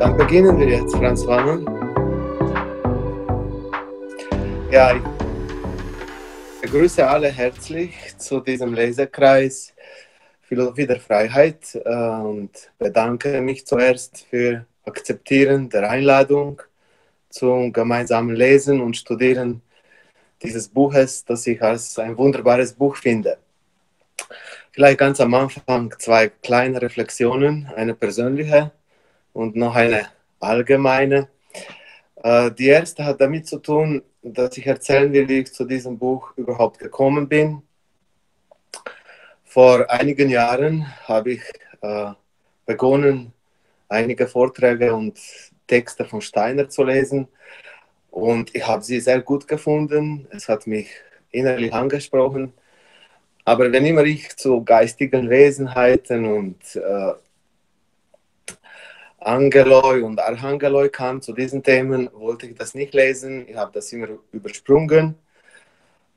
Dann beginnen wir jetzt, Franz Wangen. Ja, ich begrüße alle herzlich zu diesem Lesekreis Philosophie der Freiheit und bedanke mich zuerst für Akzeptieren der Einladung zum gemeinsamen Lesen und Studieren dieses Buches, das ich als ein wunderbares Buch finde. Vielleicht ganz am Anfang zwei kleine Reflexionen, eine persönliche und noch eine allgemeine. Die erste hat damit zu tun, dass ich erzählen will, wie ich zu diesem Buch überhaupt gekommen bin. Vor einigen Jahren habe ich begonnen, einige Vorträge und Texte von Steiner zu lesen und ich habe sie sehr gut gefunden. Es hat mich innerlich angesprochen. Aber wenn immer ich zu geistigen Wesenheiten und Angeloi und Archangeloi kam, zu diesen Themen, wollte ich das nicht lesen. Ich habe das immer übersprungen.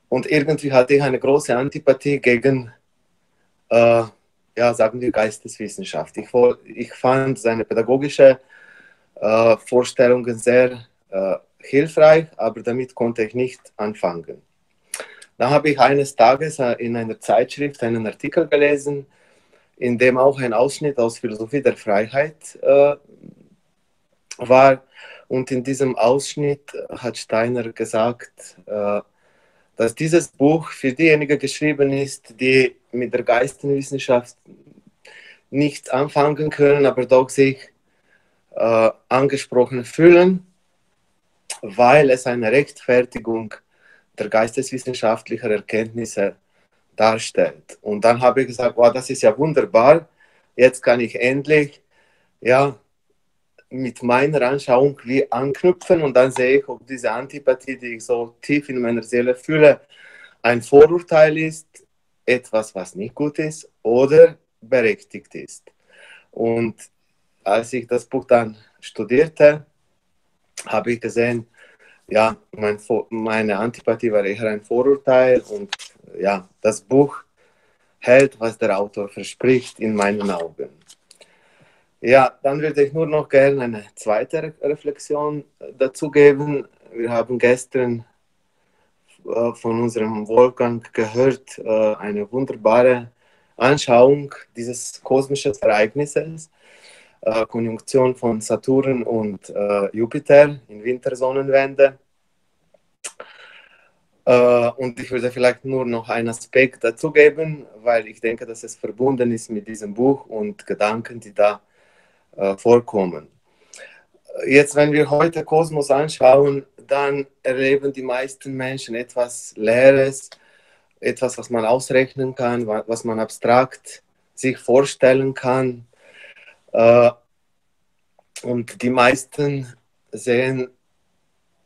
Und irgendwie hatte ich eine große Antipathie gegen, ja, sagen wir, Geisteswissenschaft. Ich fand seine pädagogische Vorstellungen sehr hilfreich, aber damit konnte ich nicht anfangen. Dann habe ich eines Tages in einer Zeitschrift einen Artikel gelesen, in dem auch ein Ausschnitt aus Philosophie der Freiheit war. Und in diesem Ausschnitt hat Steiner gesagt, dass dieses Buch für diejenigen geschrieben ist, die mit der Geisteswissenschaft nichts anfangen können, aber doch sich angesprochen fühlen, weil es eine Rechtfertigung der geisteswissenschaftlichen Erkenntnisse darstellt. Und dann habe ich gesagt, wow, das ist ja wunderbar, jetzt kann ich endlich ja, mit meiner Anschauung wie anknüpfen und dann sehe ich, ob diese Antipathie, die ich so tief in meiner Seele fühle, ein Vorurteil ist, etwas, was nicht gut ist oder berechtigt ist. Und als ich das Buch dann studierte, habe ich gesehen, ja, meine Antipathie war eher ein Vorurteil und ja, das Buch hält, was der Autor verspricht, in meinen Augen. Ja, dann würde ich nur noch gerne eine zweite Reflexion dazu geben. Wir haben gestern von unserem Wolfgang gehört, eine wunderbare Anschauung dieses kosmischen Ereignisses, Konjunktion von Saturn und Jupiter in Wintersonnenwende. Und ich würde vielleicht nur noch einen Aspekt dazugeben, weil ich denke, dass es verbunden ist mit diesem Buch und Gedanken, die da vorkommen. Jetzt, wenn wir heute Kosmos anschauen, dann erleben die meisten Menschen etwas Leeres, etwas, was man ausrechnen kann, was man abstrakt sich vorstellen kann. Und die meisten sehen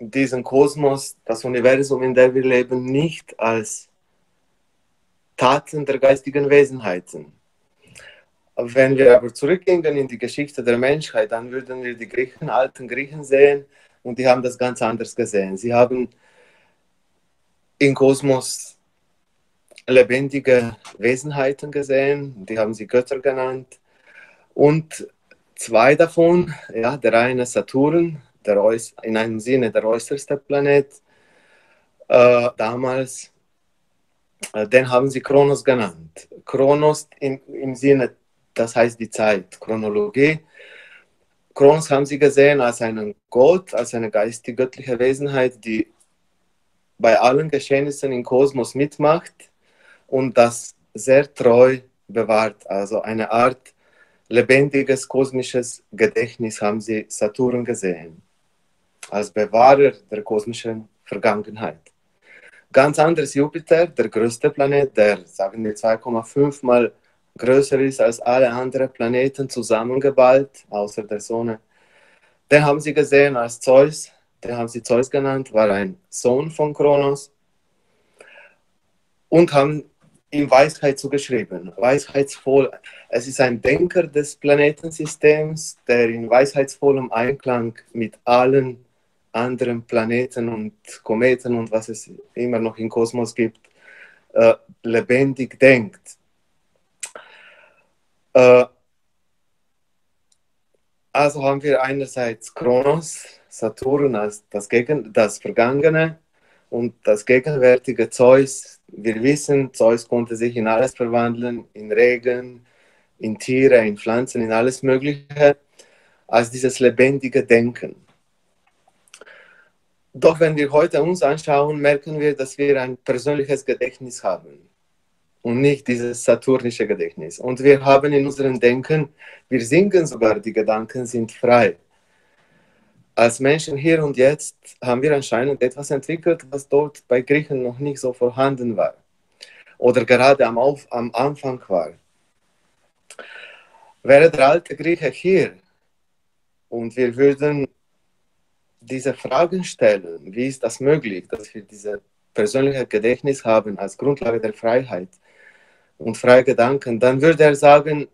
diesen Kosmos, das Universum, in dem wir leben, nicht als Taten der geistigen Wesenheiten. Wenn wir aber zurückgehen in die Geschichte der Menschheit, dann würden wir die Griechen, alten Griechen sehen und die haben das ganz anders gesehen. Sie haben im Kosmos lebendige Wesenheiten gesehen, die haben sie Götter genannt. Und zwei davon, ja, der eine Saturn, in einem Sinne der äußerste Planet, damals, den haben sie Kronos genannt. Kronos im Sinne, das heißt die Zeit, Chronologie. Kronos haben sie gesehen als einen Gott, als eine geistig-göttliche Wesenheit, die bei allen Geschehnissen im Kosmos mitmacht und das sehr treu bewahrt. Also eine Art lebendiges kosmisches Gedächtnis haben sie Saturn gesehen, als Bewahrer der kosmischen Vergangenheit. Ganz anders Jupiter, der größte Planet, der, sagen wir, 2,5 Mal größer ist als alle anderen Planeten zusammengeballt, außer der Sonne. Den haben sie gesehen als Zeus, den haben sie Zeus genannt, war ein Sohn von Kronos und haben ihm Weisheit zugeschrieben. Weisheitsvoll, es ist ein Denker des Planetensystems, der in weisheitsvollem Einklang mit allen anderen Planeten und Kometen und was es immer noch im Kosmos gibt, lebendig denkt. Also haben wir einerseits Kronos, Saturn als das Vergangene und das gegenwärtige Zeus. Wir wissen, Zeus konnte sich in alles verwandeln, in Regen, in Tiere, in Pflanzen, in alles Mögliche, als dieses lebendige Denken. Doch wenn wir heute uns anschauen, merken wir, dass wir ein persönliches Gedächtnis haben und nicht dieses saturnische Gedächtnis. Und wir haben in unserem Denken, wir singen sogar, die Gedanken sind frei. Als Menschen hier und jetzt haben wir anscheinend etwas entwickelt, was dort bei Griechen noch nicht so vorhanden war oder gerade am Anfang war. Wäre der alte Grieche hier und wir würden diese Fragen stellen, wie ist das möglich, dass wir dieses persönliche Gedächtnis haben als Grundlage der Freiheit und freie Gedanken, dann würde er sagen,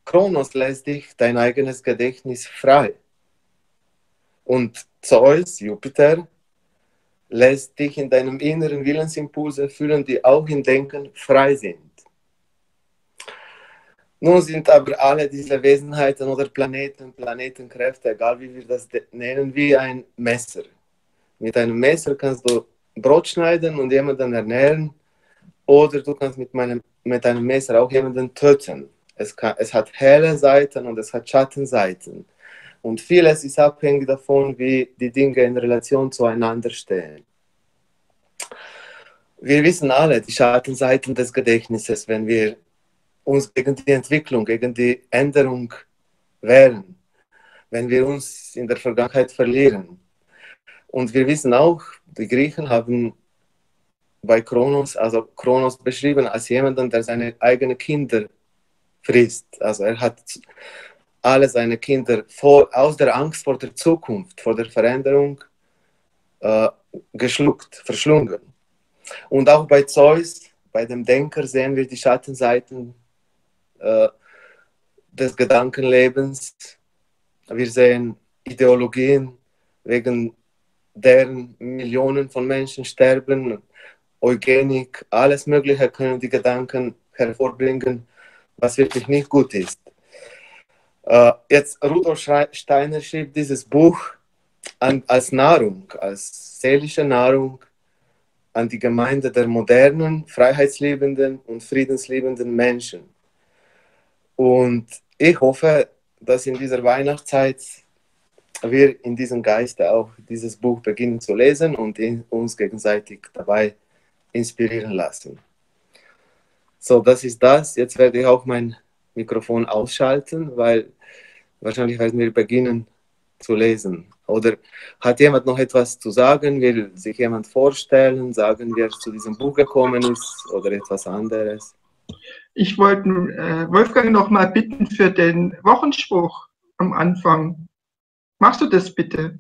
Kronos lässt dich dein eigenes Gedächtnis frei. Und Zeus, Jupiter, lässt dich in deinem inneren Willensimpulse fühlen, die auch im Denken frei sind. Nun sind aber alle diese Wesenheiten oder Planetenkräfte, egal wie wir das nennen, wie ein Messer. Mit einem Messer kannst du Brot schneiden und jemanden ernähren, oder du kannst mit einem Messer auch jemanden töten. Es hat helle Seiten und es hat Schattenseiten. Und vieles ist abhängig davon, wie die Dinge in Relation zueinander stehen. Wir wissen alle die Schattenseiten des Gedächtnisses, wenn wir uns gegen die Entwicklung, gegen die Änderung wehren, wenn wir uns in der Vergangenheit verlieren. Und wir wissen auch, die Griechen haben bei Kronos, also Kronos beschrieben als jemanden, der seine eigenen Kinder frisst. Also er hat alle seine Kinder aus der Angst vor der Zukunft, vor der Veränderung geschluckt, verschlungen. Und auch bei Zeus, bei dem Denker, sehen wir die Schattenseiten des Gedankenlebens. Wir sehen Ideologien, wegen deren Millionen von Menschen sterben, Eugenik, alles Mögliche können die Gedanken hervorbringen, was wirklich nicht gut ist. Jetzt Rudolf Steiner schrieb dieses Buch als Nahrung, als seelische Nahrung an die Gemeinde der modernen, freiheitsliebenden und friedensliebenden Menschen. Und ich hoffe, dass in dieser Weihnachtszeit wir in diesem Geiste auch dieses Buch beginnen zu lesen und uns gegenseitig dabei inspirieren lassen. So, das ist das. Jetzt werde ich auch mein Mikrofon ausschalten, weil wahrscheinlich werden wir beginnen zu lesen. Oder hat jemand noch etwas zu sagen? Will sich jemand vorstellen, sagen, wie er zu diesem Buch gekommen ist oder etwas anderes? Ich wollte Wolfgang noch mal bitten für den Wochenspruch am Anfang. Machst du das bitte?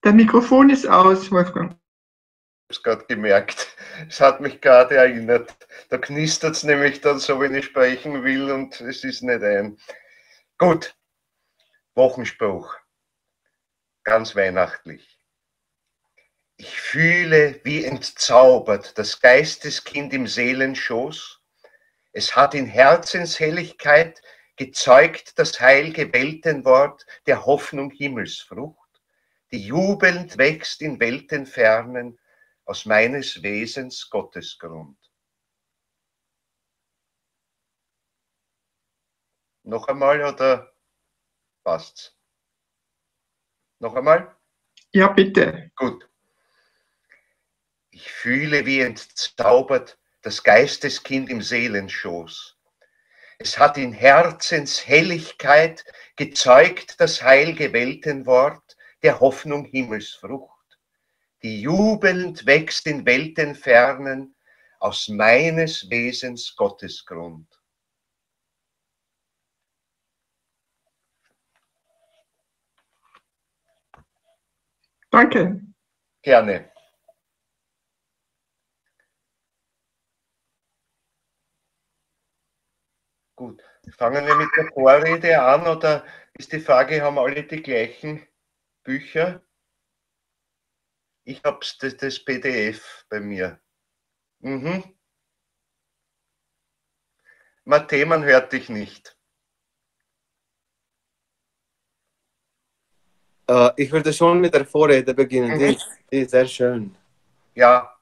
Dein Mikrofon ist aus, Wolfgang. Ich habe es gerade gemerkt. Es hat mich gerade erinnert. Da knistert es nämlich dann so, wenn ich sprechen will und es ist nicht ein. Gut, Wochenspruch. Ganz weihnachtlich. Ich fühle wie entzaubert das Geisteskind im Seelenschoß. Es hat in Herzenshelligkeit gezeugt das heilge Weltenwort der Hoffnung Himmelsfrucht, die jubelnd wächst in Weltenfernen aus meines Wesens Gottesgrund. Noch einmal oder passt's? Noch einmal? Ja, bitte. Gut. Ich fühle wie entzaubert das Geisteskind im Seelenschoß. Es hat in Herzenshelligkeit gezeugt das heilge Weltenwort der Hoffnung Himmelsfrucht, die jubelnd wächst in Weltenfernen aus meines Wesens Gottesgrund. Danke. Gerne. Gut, fangen wir mit der Vorrede an oder ist die Frage, haben alle die gleichen Bücher? Ich habe das PDF bei mir. Mhm. Matthä, man hört dich nicht. Ich würde schon mit der Vorrede beginnen. Die ist sehr schön. Ja,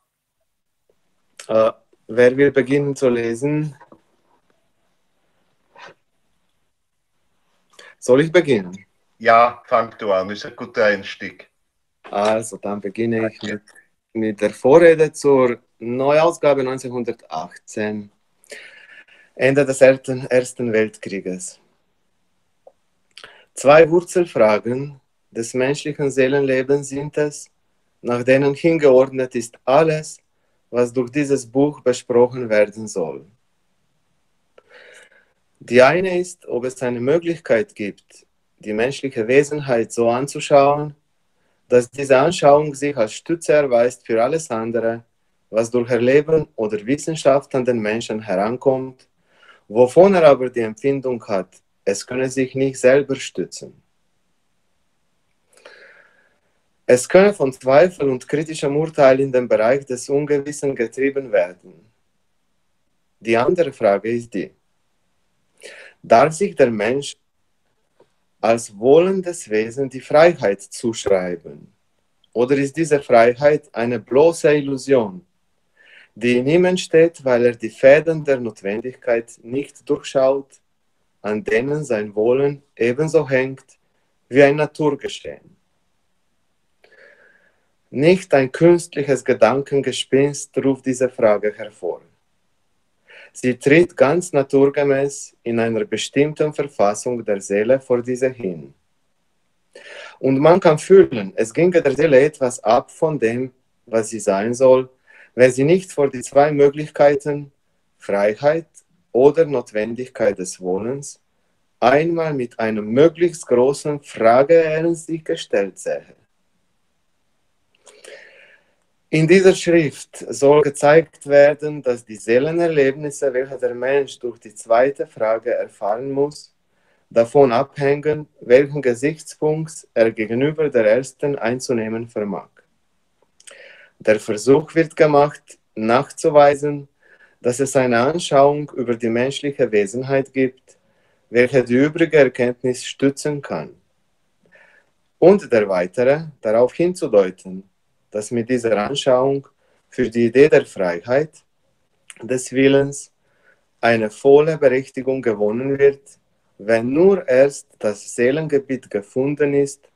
Wer will beginnen zu lesen? Soll ich beginnen? ja, fang du an, ist ein guter Einstieg. Also, dann beginne ich mit der Vorrede zur Neuausgabe 1918, Ende des Ersten Weltkrieges. 2 Wurzelfragen des menschlichen Seelenlebens sind es, nach denen hingeordnet ist alles, was durch dieses Buch besprochen werden soll. Die eine ist, ob es eine Möglichkeit gibt, die menschliche Wesenheit so anzuschauen, dass diese Anschauung sich als Stütze erweist für alles andere, was durch Erleben oder Wissenschaft an den Menschen herankommt, wovon er aber die Empfindung hat, es könne sich nicht selber stützen. Es könne von Zweifel und kritischem Urteil in den Bereich des Ungewissen getrieben werden. Die andere Frage ist die: Darf sich der Mensch als wollendes Wesen die Freiheit zuschreiben? Oder ist diese Freiheit eine bloße Illusion, die in ihm entsteht, weil er die Fäden der Notwendigkeit nicht durchschaut, an denen sein Wollen ebenso hängt wie ein Naturgeschehen? Nicht ein künstliches Gedankengespinst ruft diese Frage hervor. Sie tritt ganz naturgemäß in einer bestimmten Verfassung der Seele vor diese hin. Und man kann fühlen, es ginge der Seele etwas ab von dem, was sie sein soll, wenn sie nicht vor die 2 Möglichkeiten, Freiheit oder Notwendigkeit des Wollens, einmal mit einem möglichst großen Frageähren sich gestellt sähe. In dieser Schrift soll gezeigt werden, dass die Seelenerlebnisse, welche der Mensch durch die 2. Frage erfahren muss, davon abhängen, welchen Gesichtspunkt er gegenüber der ersten einzunehmen vermag. Der Versuch wird gemacht, nachzuweisen, dass es eine Anschauung über die menschliche Wesenheit gibt, welche die übrige Erkenntnis stützen kann. Und der weitere, darauf hinzudeuten, dass mit dieser Anschauung für die Idee der Freiheit, des Willens, eine volle Berechtigung gewonnen wird, wenn nur erst das Seelengebiet gefunden ist,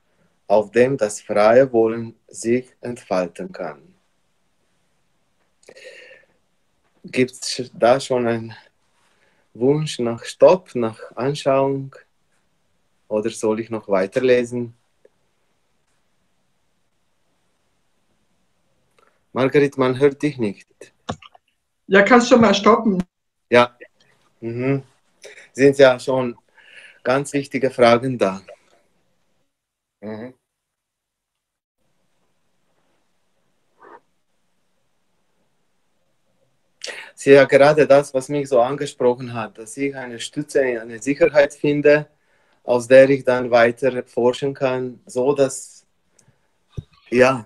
auf dem das freie Wollen sich entfalten kann. Gibt es da schon einen Wunsch nach Stopp, nach Anschauung? Oder soll ich noch weiterlesen? Margrit, man hört dich nicht. Ja, kannst du mal stoppen? Ja. Sind ja schon ganz wichtige Fragen da. Mhm. Sie ja gerade das, was mich so angesprochen hat, dass ich eine Stütze, eine Sicherheit finde, aus der ich dann weiter forschen kann, so dass, ja.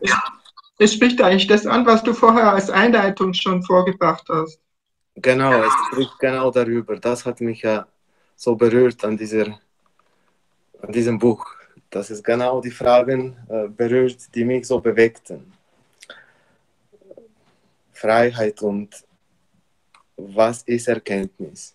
Es spricht eigentlich das an, was du vorher als Einleitung schon vorgebracht hast. Genau, es spricht genau darüber. Das hat mich ja so berührt an diesem Buch, dass es genau die Fragen berührt, die mich so bewegten. Freiheit und was ist Erkenntnis?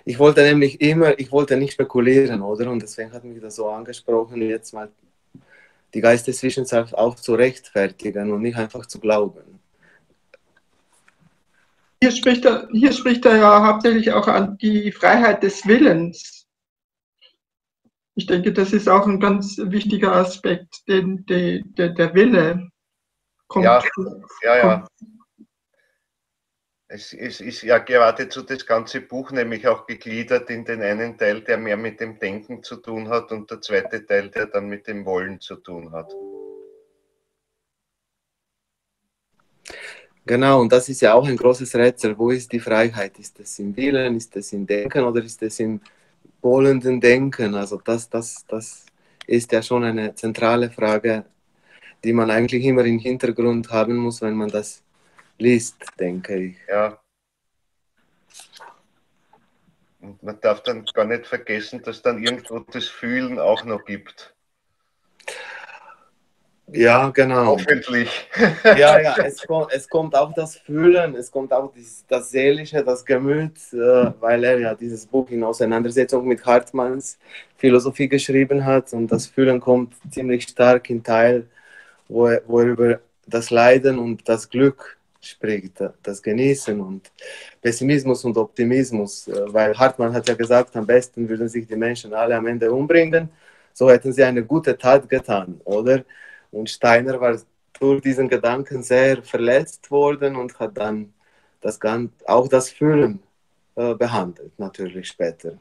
Ich wollte nämlich ich wollte nicht spekulieren, oder? Und deswegen hat mich das so angesprochen, jetzt mal die Geisteswissenschaft auch zu rechtfertigen und nicht einfach zu glauben. Hier spricht er ja hauptsächlich auch an die Freiheit des Willens. Ich denke, das ist auch ein ganz wichtiger Aspekt, denn der Wille kommt. Ja. Es ist ja geradezu das ganze Buch nämlich auch gegliedert in den einen Teil, der mehr mit dem Denken zu tun hat, und der zweite Teil, der dann mit dem Wollen zu tun hat. Genau, und das ist ja auch ein großes Rätsel. Wo ist die Freiheit? Ist es im Willen, ist es im Denken oder ist es im wollenden Denken? Also das ist ja schon eine zentrale Frage, die man eigentlich immer im Hintergrund haben muss, wenn man das liest, denke ich. Ja. Und man darf dann gar nicht vergessen, dass dann irgendwo das Fühlen auch noch gibt. Ja, genau. Hoffentlich. Ja, ja, es kommt auch das Fühlen, es kommt auch das Seelische, das Gemüt, weil er ja dieses Buch in Auseinandersetzung mit Hartmanns Philosophie geschrieben hat, und das Fühlen kommt ziemlich stark in Teil, wo er über das Leiden und das Glück spricht, das Genießen und Pessimismus und Optimismus, weil Hartmann hat ja gesagt, am besten würden sich die Menschen alle am Ende umbringen, so hätten sie eine gute Tat getan, oder? Und Steiner war durch diesen Gedanken sehr verletzt worden und hat dann auch das Fühlen behandelt, natürlich später.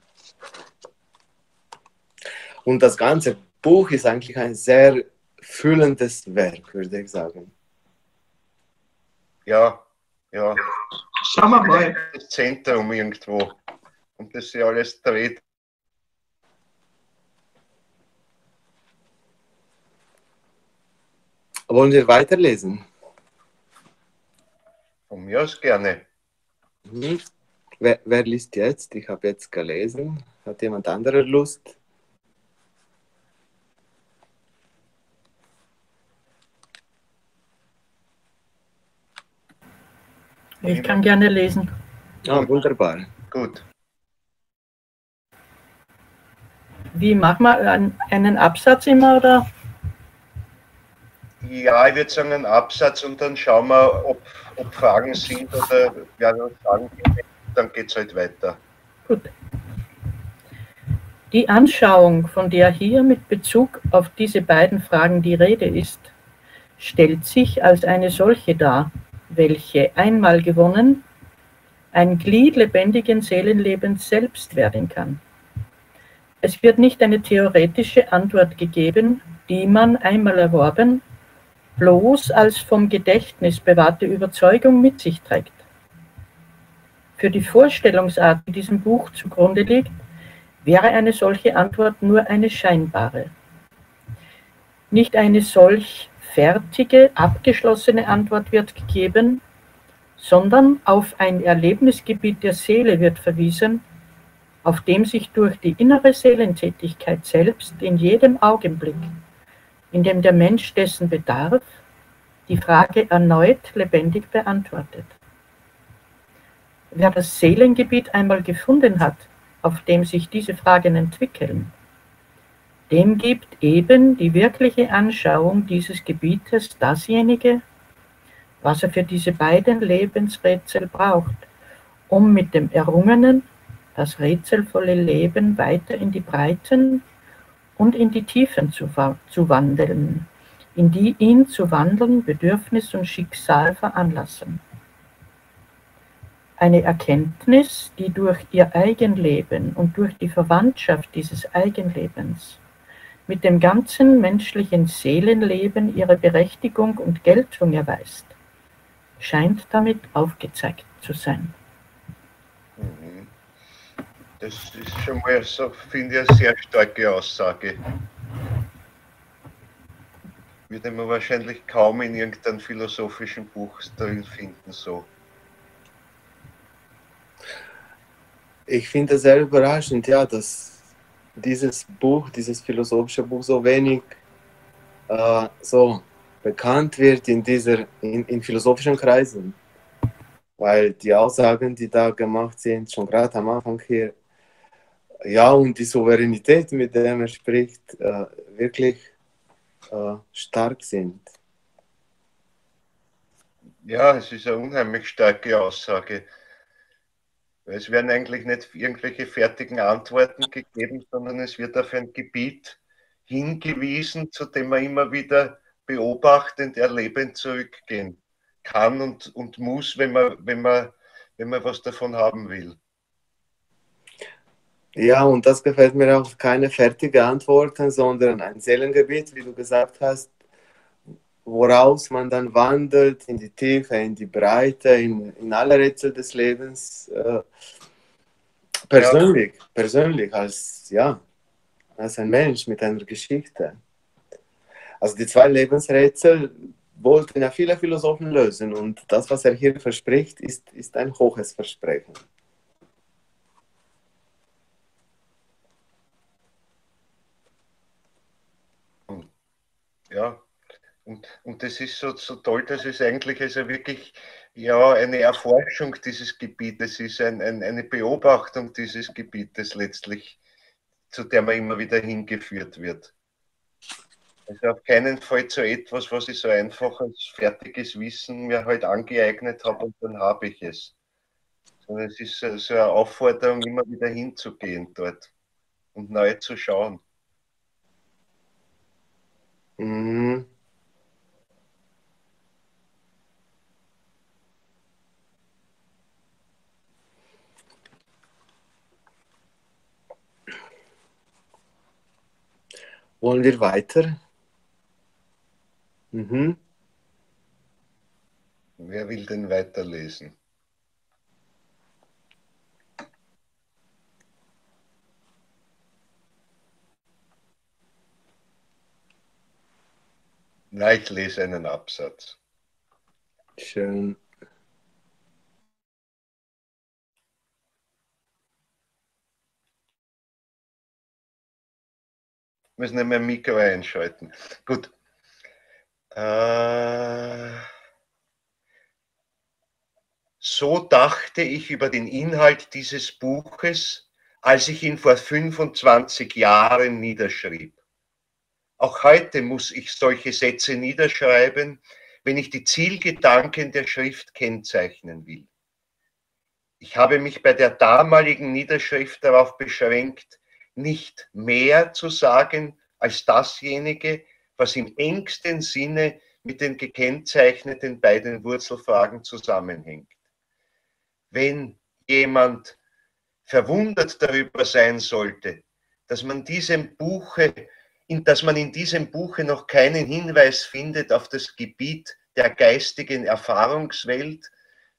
Und das ganze Buch ist eigentlich ein sehr fühlendes Werk, würde ich sagen. Ja, ja. Schauen wir mal. Das Zentrum irgendwo. Und das sich alles dreht. Wollen wir weiterlesen? Von mir aus gerne. Mhm. Wer liest jetzt? Ich habe jetzt gelesen. Hat jemand anderer Lust? Ich kann gerne lesen. Ah, wunderbar. Gut. Wie machen wir einen Absatz immer, oder? Ja, ich würde sagen einen Absatz und dann schauen wir, ob Fragen sind oder wer noch Fragen gibt, dann geht es halt weiter. Gut. Die Anschauung, von der hier mit Bezug auf diese beiden Fragen die Rede ist, stellt sich als eine solche dar, welche einmal gewonnen ein Glied lebendigen Seelenlebens selbst werden kann. Es wird nicht eine theoretische Antwort gegeben, die man einmal erworben, bloß als vom Gedächtnis bewahrte Überzeugung mit sich trägt. Für die Vorstellungsart, die diesem Buch zugrunde liegt, wäre eine solche Antwort nur eine scheinbare. Nicht eine solch fertige, abgeschlossene Antwort wird gegeben, sondern auf ein Erlebnisgebiet der Seele wird verwiesen, auf dem sich durch die innere Seelentätigkeit selbst in jedem Augenblick, in dem der Mensch dessen bedarf, die Frage erneut lebendig beantwortet. Wer das Seelengebiet einmal gefunden hat, auf dem sich diese Fragen entwickeln, dem gibt eben die wirkliche Anschauung dieses Gebietes dasjenige, was er für diese beiden Lebensrätsel braucht, um mit dem Errungenen das rätselvolle Leben weiter in die Breiten und in die Tiefen zu wandeln, in die ihn zu wandeln Bedürfnis und Schicksal veranlassen. Eine Erkenntnis, die durch ihr Eigenleben und durch die Verwandtschaft dieses Eigenlebens mit dem ganzen menschlichen Seelenleben ihre Berechtigung und Geltung erweist, scheint damit aufgezeigt zu sein. Das ist schon mal so, finde ich, eine sehr starke Aussage. Würde man wahrscheinlich kaum in irgendeinem philosophischen Buch drin finden, so. Ich finde es sehr überraschend, ja, dass dieses Buch, dieses philosophische Buch so wenig so bekannt wird in philosophischen Kreisen. Weil die Aussagen, die da gemacht sind, schon gerade am Anfang hier, ja, und die Souveränität, mit der er spricht, wirklich stark sind. Ja, es ist eine unheimlich starke Aussage. Es werden eigentlich nicht irgendwelche fertigen Antworten gegeben, sondern es wird auf ein Gebiet hingewiesen, zu dem man immer wieder beobachtend, erlebend zurückgehen kann und muss, wenn man was davon haben will. Ja, und das gefällt mir auch, keine fertige Antworten, sondern ein Seelengebiet, wie du gesagt hast, woraus man dann wandelt in die Tiefe, in die Breite, in alle Rätsel des Lebens. Persönlich, als, ja, als ein Mensch mit einer Geschichte. Also die zwei Lebensrätsel wollten ja viele Philosophen lösen und das, was er hier verspricht, ist ein hohes Versprechen. Ja, und das ist so toll, dass es eigentlich also wirklich ja, eine Erforschung dieses Gebietes ist, eine Beobachtung dieses Gebietes letztlich, zu der man immer wieder hingeführt wird. Also auf keinen Fall so etwas, was ich so einfach als fertiges Wissen mir halt angeeignet habe und dann habe ich es. Sondern es ist so eine Aufforderung, immer wieder hinzugehen dort und neu zu schauen. Mhm. Wollen wir weiter? Mhm. Wer will denn weiterlesen? Na, ich lese einen Absatz. Schön. Müssen wir mein Mikro einschalten. Gut. So dachte ich über den Inhalt dieses Buches, als ich ihn vor 25 Jahren niederschrieb. Auch heute muss ich solche Sätze niederschreiben, wenn ich die Zielgedanken der Schrift kennzeichnen will. Ich habe mich bei der damaligen Niederschrift darauf beschränkt, nicht mehr zu sagen als dasjenige, was im engsten Sinne mit den gekennzeichneten beiden Wurzelfragen zusammenhängt. Wenn jemand verwundert darüber sein sollte, dass man in diesem Buche noch keinen Hinweis findet auf das Gebiet der geistigen Erfahrungswelt,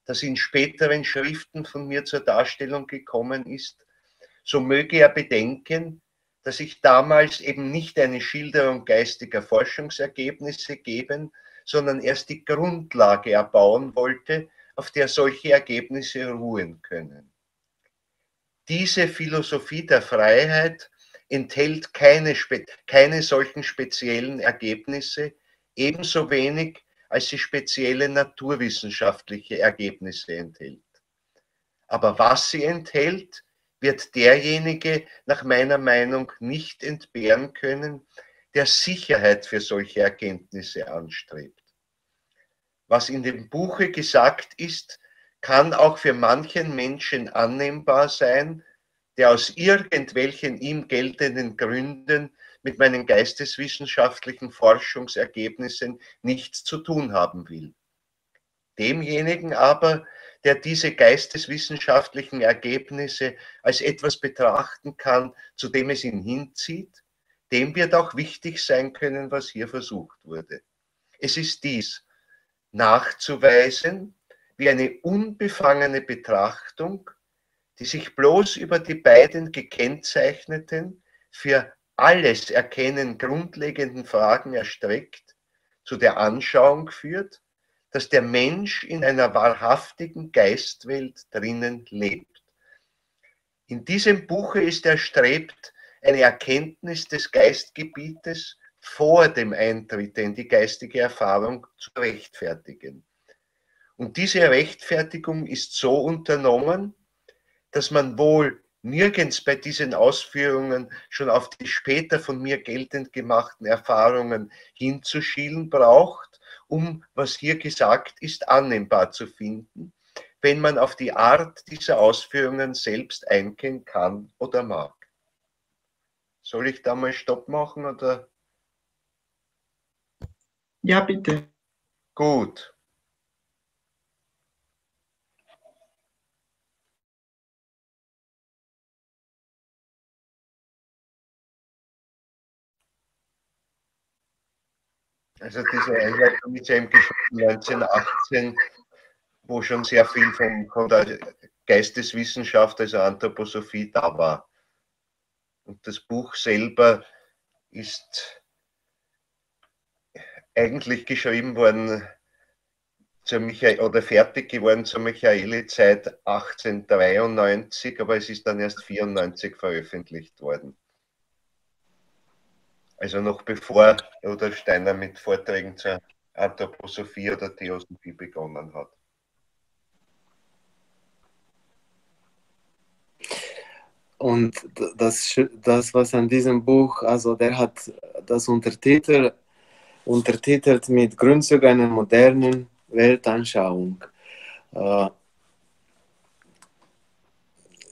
das in späteren Schriften von mir zur Darstellung gekommen ist, so möge er bedenken, dass ich damals eben nicht eine Schilderung geistiger Forschungsergebnisse geben, sondern erst die Grundlage erbauen wollte, auf der solche Ergebnisse ruhen können. Diese Philosophie der Freiheit enthält keine solchen speziellen Ergebnisse, ebenso wenig als sie spezielle naturwissenschaftliche Ergebnisse enthält. Aber was sie enthält, wird derjenige nach meiner Meinung nicht entbehren können, der Sicherheit für solche Erkenntnisse anstrebt. Was in dem Buche gesagt ist, kann auch für manchen Menschen annehmbar sein, der aus irgendwelchen ihm geltenden Gründen mit meinen geisteswissenschaftlichen Forschungsergebnissen nichts zu tun haben will. Demjenigen aber, der diese geisteswissenschaftlichen Ergebnisse als etwas betrachten kann, zu dem es ihn hinzieht, dem wird auch wichtig sein können, was hier versucht wurde. Es ist dies: nachzuweisen, wie eine unbefangene Betrachtung, die sich bloß über die beiden gekennzeichneten, für alles Erkennen grundlegenden Fragen erstreckt, zu der Anschauung führt, dass der Mensch in einer wahrhaftigen Geistwelt drinnen lebt. In diesem Buche ist erstrebt, eine Erkenntnis des Geistgebietes vor dem Eintritt in die geistige Erfahrung zu rechtfertigen. Und diese Rechtfertigung ist so unternommen, dass man wohl nirgends bei diesen Ausführungen schon auf die später von mir geltend gemachten Erfahrungen hinzuschielen braucht, um, was hier gesagt ist, annehmbar zu finden, wenn man auf die Art dieser Ausführungen selbst eingehen kann oder mag. Soll ich da mal Stopp machen oder? Ja, bitte. Gut. Also diese Einleitung ist ja im Geschrieben 1918, wo schon sehr viel von der Geisteswissenschaft, also Anthroposophie, da war. Und das Buch selber ist eigentlich geschrieben worden zur oder fertig geworden zur Michaeli-Zeit 1893, aber es ist dann erst 94 veröffentlicht worden. Also noch bevor Rudolf Steiner mit Vorträgen zur Anthroposophie oder Theosophie begonnen hat. Und das, was an diesem Buch, also der hat das untertitelt mit Grundzügen einer modernen Weltanschauung.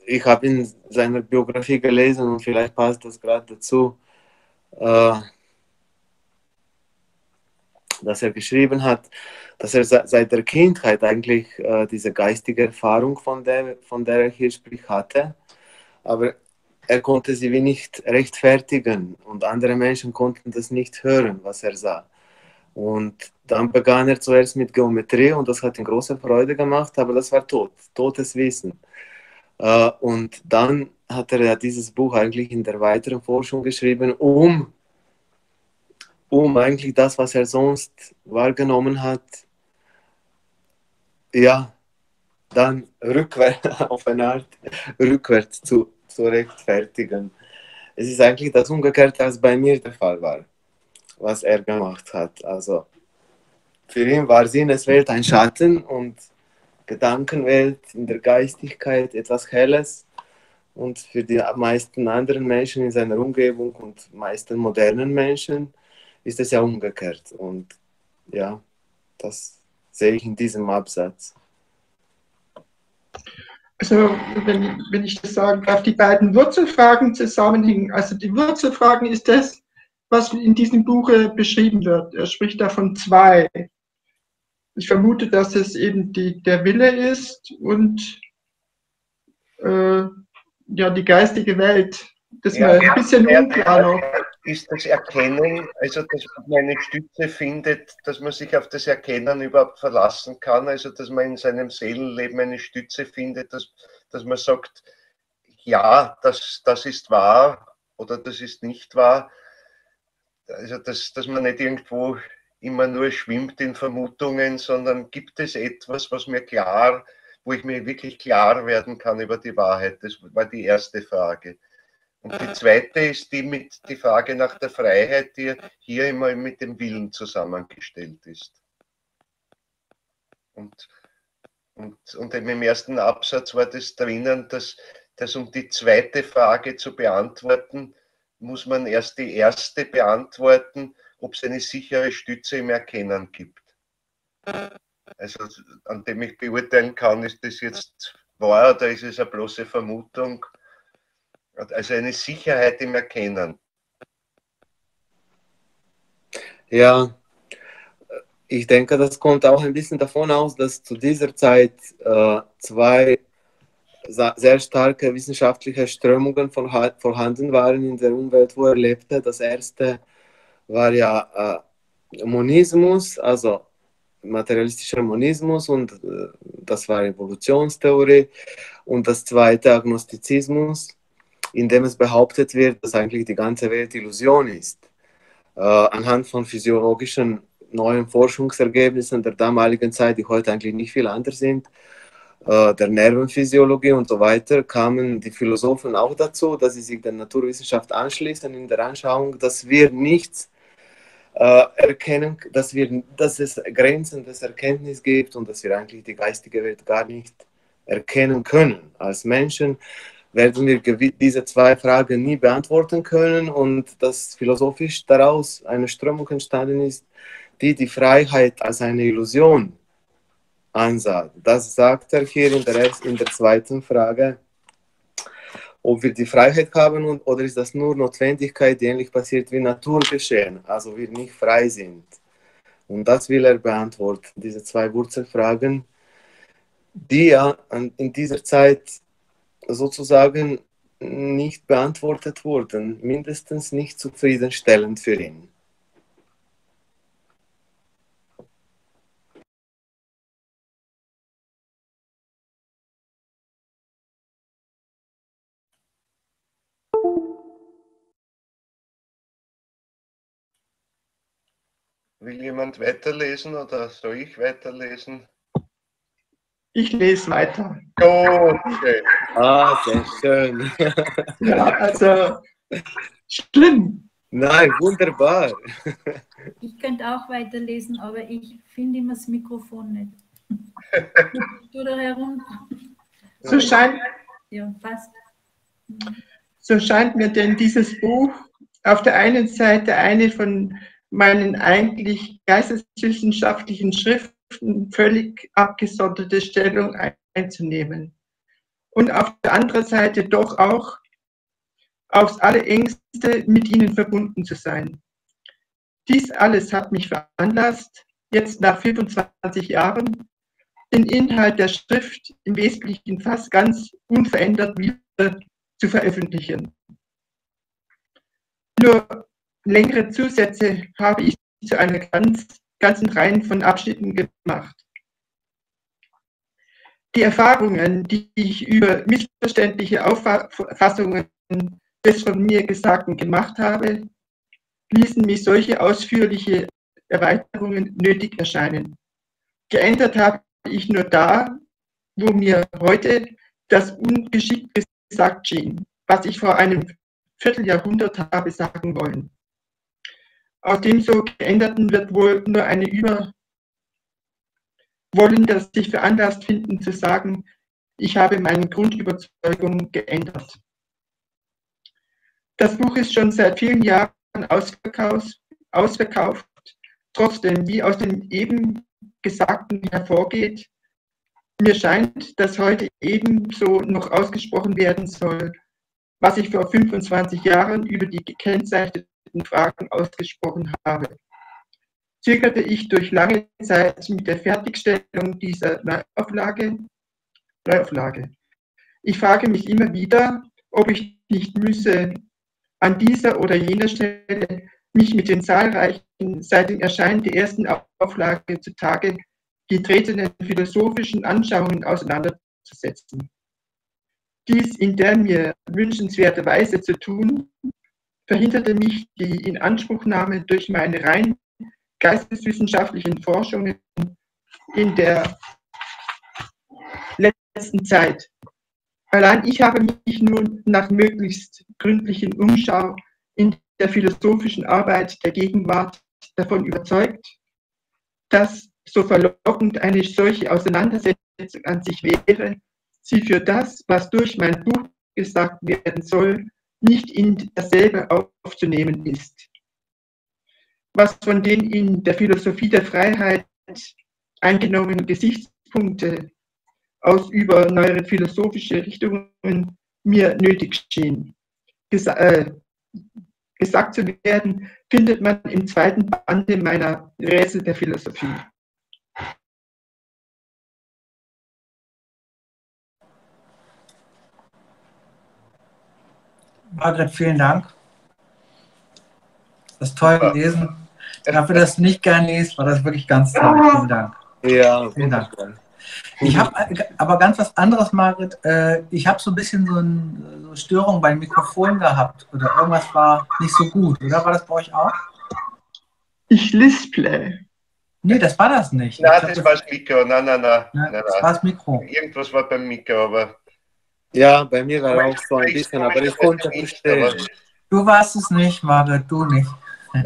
Ich habe in seiner Biografie gelesen und vielleicht passt das gerade dazu, dass er geschrieben hat, dass er seit der Kindheit eigentlich diese geistige Erfahrung, von der er hier spricht, hatte, aber er konnte sie wie nicht rechtfertigen und andere Menschen konnten das nicht hören, was er sah. Und dann begann er zuerst mit Geometrie und das hat ihm große Freude gemacht, aber das war totes Wissen. Und dann hat er ja dieses Buch eigentlich in der weiteren Forschung geschrieben, um eigentlich das, was er sonst wahrgenommen hat, ja, dann auf eine Art rückwärts zu rechtfertigen. Es ist eigentlich das Umgekehrte, als bei mir der Fall war, was er gemacht hat. Also für ihn war Sinneswelt ein Schatten und Gedankenwelt in der Geistigkeit etwas Helles. Und für die meisten anderen Menschen in seiner Umgebung und meisten modernen Menschen ist es ja umgekehrt. Und ja, das sehe ich in diesem Absatz. Also, wenn ich das sagen darf, die beiden Wurzelfragen zusammenhängen. Also die Wurzelfragen ist das, was in diesem Buche beschrieben wird. Er spricht da von zwei. Ich vermute, dass es eben der Wille ist und ja, die geistige Welt. Das ist mir ein bisschen unklar noch. Ist das Erkennen, also dass man eine Stütze findet, dass man sich auf das Erkennen überhaupt verlassen kann, also dass man in seinem Seelenleben eine Stütze findet, dass man sagt, ja, das ist wahr oder das ist nicht wahr. Also dass man nicht irgendwo immer nur schwimmt in Vermutungen, sondern gibt es etwas, wo ich mir wirklich klar werden kann über die Wahrheit. Das war die erste Frage. Und die zweite ist die Frage nach der Freiheit, die hier immer mit dem Willen zusammengestellt ist. Und im ersten Absatz war das drinnen, dass um die zweite Frage zu beantworten, muss man erst die erste beantworten, ob es eine sichere Stütze im Erkennen gibt. Also an dem ich beurteilen kann, ist das jetzt wahr oder ist es eine bloße Vermutung? Also eine Sicherheit im Erkennen. Ja, ich denke, das kommt auch ein bisschen davon aus, dass zu dieser Zeit zwei sehr starke wissenschaftliche Strömungen vorhanden waren in der Umwelt, wo er lebte. Das erste war ja Monismus, also materialistischer Monismus, und das war Evolutionstheorie. Und das zweite Agnostizismus, in dem es behauptet wird, dass eigentlich die ganze Welt Illusion ist. Anhand von physiologischen neuen Forschungsergebnissen der damaligen Zeit, die heute eigentlich nicht viel anders sind, der Nervenphysiologie und so weiter, kamen die Philosophen auch dazu, dass sie sich der Naturwissenschaft anschließen in der Anschauung, dass wir nichts erkennen, dass es Grenzen des Erkenntnisses gibt und dass wir eigentlich die geistige Welt gar nicht erkennen können. Als Menschen werden wir diese zwei Fragen nie beantworten können und dass philosophisch daraus eine Strömung entstanden ist, die die Freiheit als eine Illusion ansah. Das sagt er hier in der zweiten Frage, ob wir die Freiheit haben oder ist das nur Notwendigkeit, die ähnlich passiert wie Naturgeschehen, also wir nicht frei sind. Und das will er beantworten, diese zwei Wurzelfragen, die ja in dieser Zeit sozusagen nicht beantwortet wurden, mindestens nicht zufriedenstellend für ihn. Will jemand weiterlesen oder soll ich weiterlesen? Ich lese weiter. Gut, schön. Ah, sehr schön. Ja, also schlimm. Nein, wunderbar. Ich könnte auch weiterlesen, aber ich finde immer das Mikrofon nicht. Du da herum? So scheint, Ja, passt. so scheint mir denn dieses Buch auf der einen Seite eine von meinen eigentlich geisteswissenschaftlichen Schriften völlig abgesonderte Stellung einzunehmen. Und auf der anderen Seite doch auch aufs Allerengste mit ihnen verbunden zu sein. Dies alles hat mich veranlasst, jetzt nach 25 Jahren den Inhalt der Schrift im Wesentlichen fast ganz unverändert wieder zu veröffentlichen. Nur längere Zusätze habe ich zu einer ganzen Reihe von Abschnitten gemacht. Die Erfahrungen, die ich über missverständliche Auffassungen des von mir Gesagten gemacht habe, ließen mich solche ausführliche Erweiterungen nötig erscheinen. Geändert habe ich nur da, wo mir heute das ungeschickt gesagt schien, was ich vor einem Vierteljahrhundert habe sagen wollen. Aus dem so Geänderten wird wohl nur eine Wollen, das sich veranlasst finden zu sagen, ich habe meine Grundüberzeugung geändert. Das Buch ist schon seit vielen Jahren ausverkauft. Trotzdem, wie aus dem eben Gesagten hervorgeht, mir scheint, dass heute ebenso noch ausgesprochen werden soll, was ich vor 25 Jahren über die gekennzeichneten Fragen ausgesprochen habe. Zögerte ich durch lange Zeit mit der Fertigstellung dieser Neuauflage. Ich frage mich immer wieder, ob ich nicht müsse an dieser oder jener Stelle mich mit den zahlreichen, seit dem Erscheinen der ersten Auflage zutage getretenen philosophischen Anschauungen auseinanderzusetzen. Dies in der mir wünschenswerten Weise zu tun, verhinderte mich die Inanspruchnahme durch meine rein geisteswissenschaftlichen Forschungen in der letzten Zeit. Allein ich habe mich nun nach möglichst gründlichen Umschau in der philosophischen Arbeit der Gegenwart davon überzeugt, dass, so verlockend eine solche Auseinandersetzung an sich wäre, sie für das, was durch mein Buch gesagt werden soll, nicht in dasselbe aufzunehmen ist. Was von den in der Philosophie der Freiheit eingenommenen Gesichtspunkte aus über neuere philosophische Richtungen mir nötig schien. Gesagt zu werden, findet man im zweiten Bande meiner Rätsel der Philosophie. Margret, vielen Dank. Das ist toll gelesen. Dafür, dass du nicht gern liest, war das wirklich ganz toll. Vielen Dank. Ja, vielen Dank. Ich habe aber ganz was anderes, Margret. Ich habe so ein bisschen so eine Störung beim Mikrofon gehabt oder irgendwas war nicht so gut, oder? War das bei euch auch? Ich lisple. Nee, das war das nicht. Nein, das war das Mikro. Nein. Das war das Mikro. Irgendwas war beim Mikro, aber... Ja, bei mir war auch so ein bisschen, aber ich konnte verstehen. Du warst es nicht, Margret, du nicht.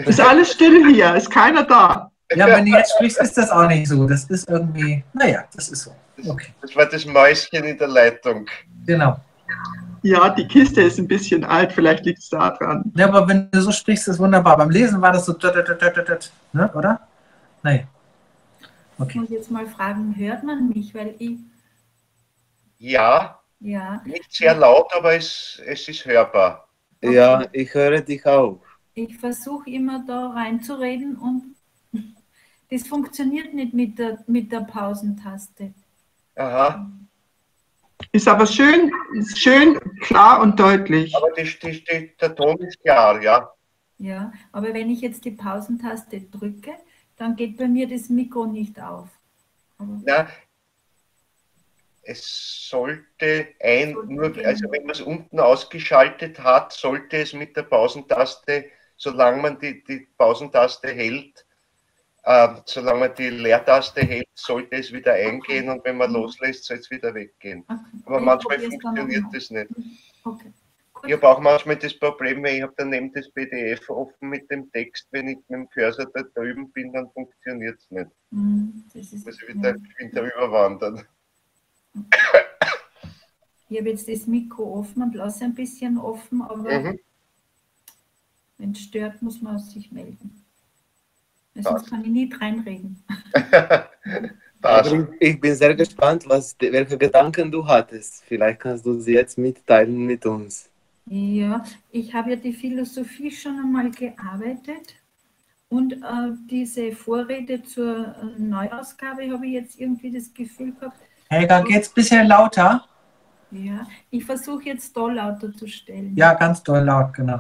Ist alles still hier, ist keiner da. Ja, wenn du jetzt sprichst, ist das auch nicht so. Das ist irgendwie, naja, das ist so. Okay. Das war das Mäuschen in der Leitung. Genau. Ja, die Kiste ist ein bisschen alt, vielleicht liegt es da dran. Ja, aber wenn du so sprichst, ist es wunderbar. Beim Lesen war das so, ne, oder? Nein. Okay. Ich muss jetzt mal fragen, hört man mich? Weil ich... Ja, nicht sehr laut, aber es ist hörbar. Okay. Ja, ich höre dich auch. Ich versuche immer da reinzureden und das funktioniert nicht mit der Pausentaste. Aha. Ist aber schön klar und deutlich. Aber der Ton ist klar, ja. Ja, aber wenn ich jetzt die Pausentaste drücke, dann geht bei mir das Mikro nicht auf. Na, es sollte also wenn man es unten ausgeschaltet hat, sollte es mit der Pausentaste, solange man die Pausentaste hält, solange man die Leertaste hält, sollte es wieder eingehen und wenn man loslässt, soll es wieder weggehen. Okay. Aber Ich manchmal probier's dann funktioniert nochmal. das nicht. Okay. Ich habe auch manchmal das Problem, ich habe daneben das PDF offen mit dem Text, wenn ich mit dem Cursor da drüben bin, dann funktioniert es nicht. Das ist, Muss ich wieder überwandern. Ich habe jetzt das Mikro offen und lasse ein bisschen offen, aber wenn es stört, muss man sich melden. Sonst kann ich nicht reinreden. Aber ich bin sehr gespannt, welche Gedanken du hattest. Vielleicht kannst du sie jetzt mitteilen mit uns. Ja, ich habe ja die Philosophie schon einmal gearbeitet und diese Vorrede zur Neuausgabe habe ich jetzt irgendwie das Gefühl gehabt. Helga, geht's ein bisschen lauter? Ja, ich versuche jetzt da lauter zu stellen. Ja, ganz doll laut, genau.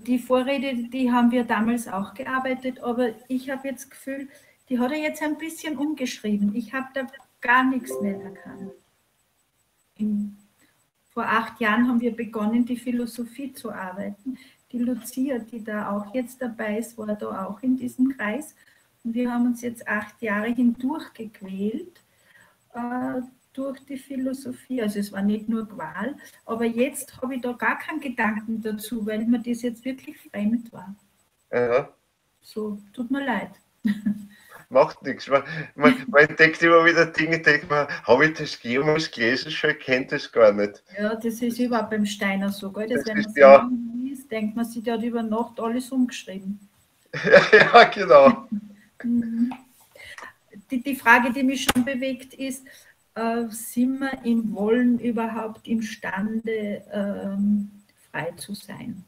Die Vorrede, die haben wir damals auch gearbeitet, aber ich habe jetzt das Gefühl, die hat er jetzt ein bisschen umgeschrieben. Ich habe da gar nichts mehr erkannt. Vor 8 Jahren haben wir begonnen, die Philosophie zu arbeiten. Die Lucia, die da auch jetzt dabei ist, war da auch in diesem Kreis. Und wir haben uns jetzt 8 Jahre hindurch gequält durch die Philosophie. Also es war nicht nur Qual, aber jetzt habe ich da gar keinen Gedanken dazu, weil mir das jetzt wirklich fremd war. So, tut mir leid. Macht nichts. Man entdeckt immer wieder Dinge, denkt man, habe ich das jemals gelesen schon, ich kenne das gar nicht. Ja, das ist überhaupt beim Steiner so, gell? Das, wenn man es liest, denkt man sich, der hat über Nacht alles umgeschrieben. Ja, genau. Die Frage, die mich schon bewegt, ist, sind wir im Wollen überhaupt imstande, frei zu sein?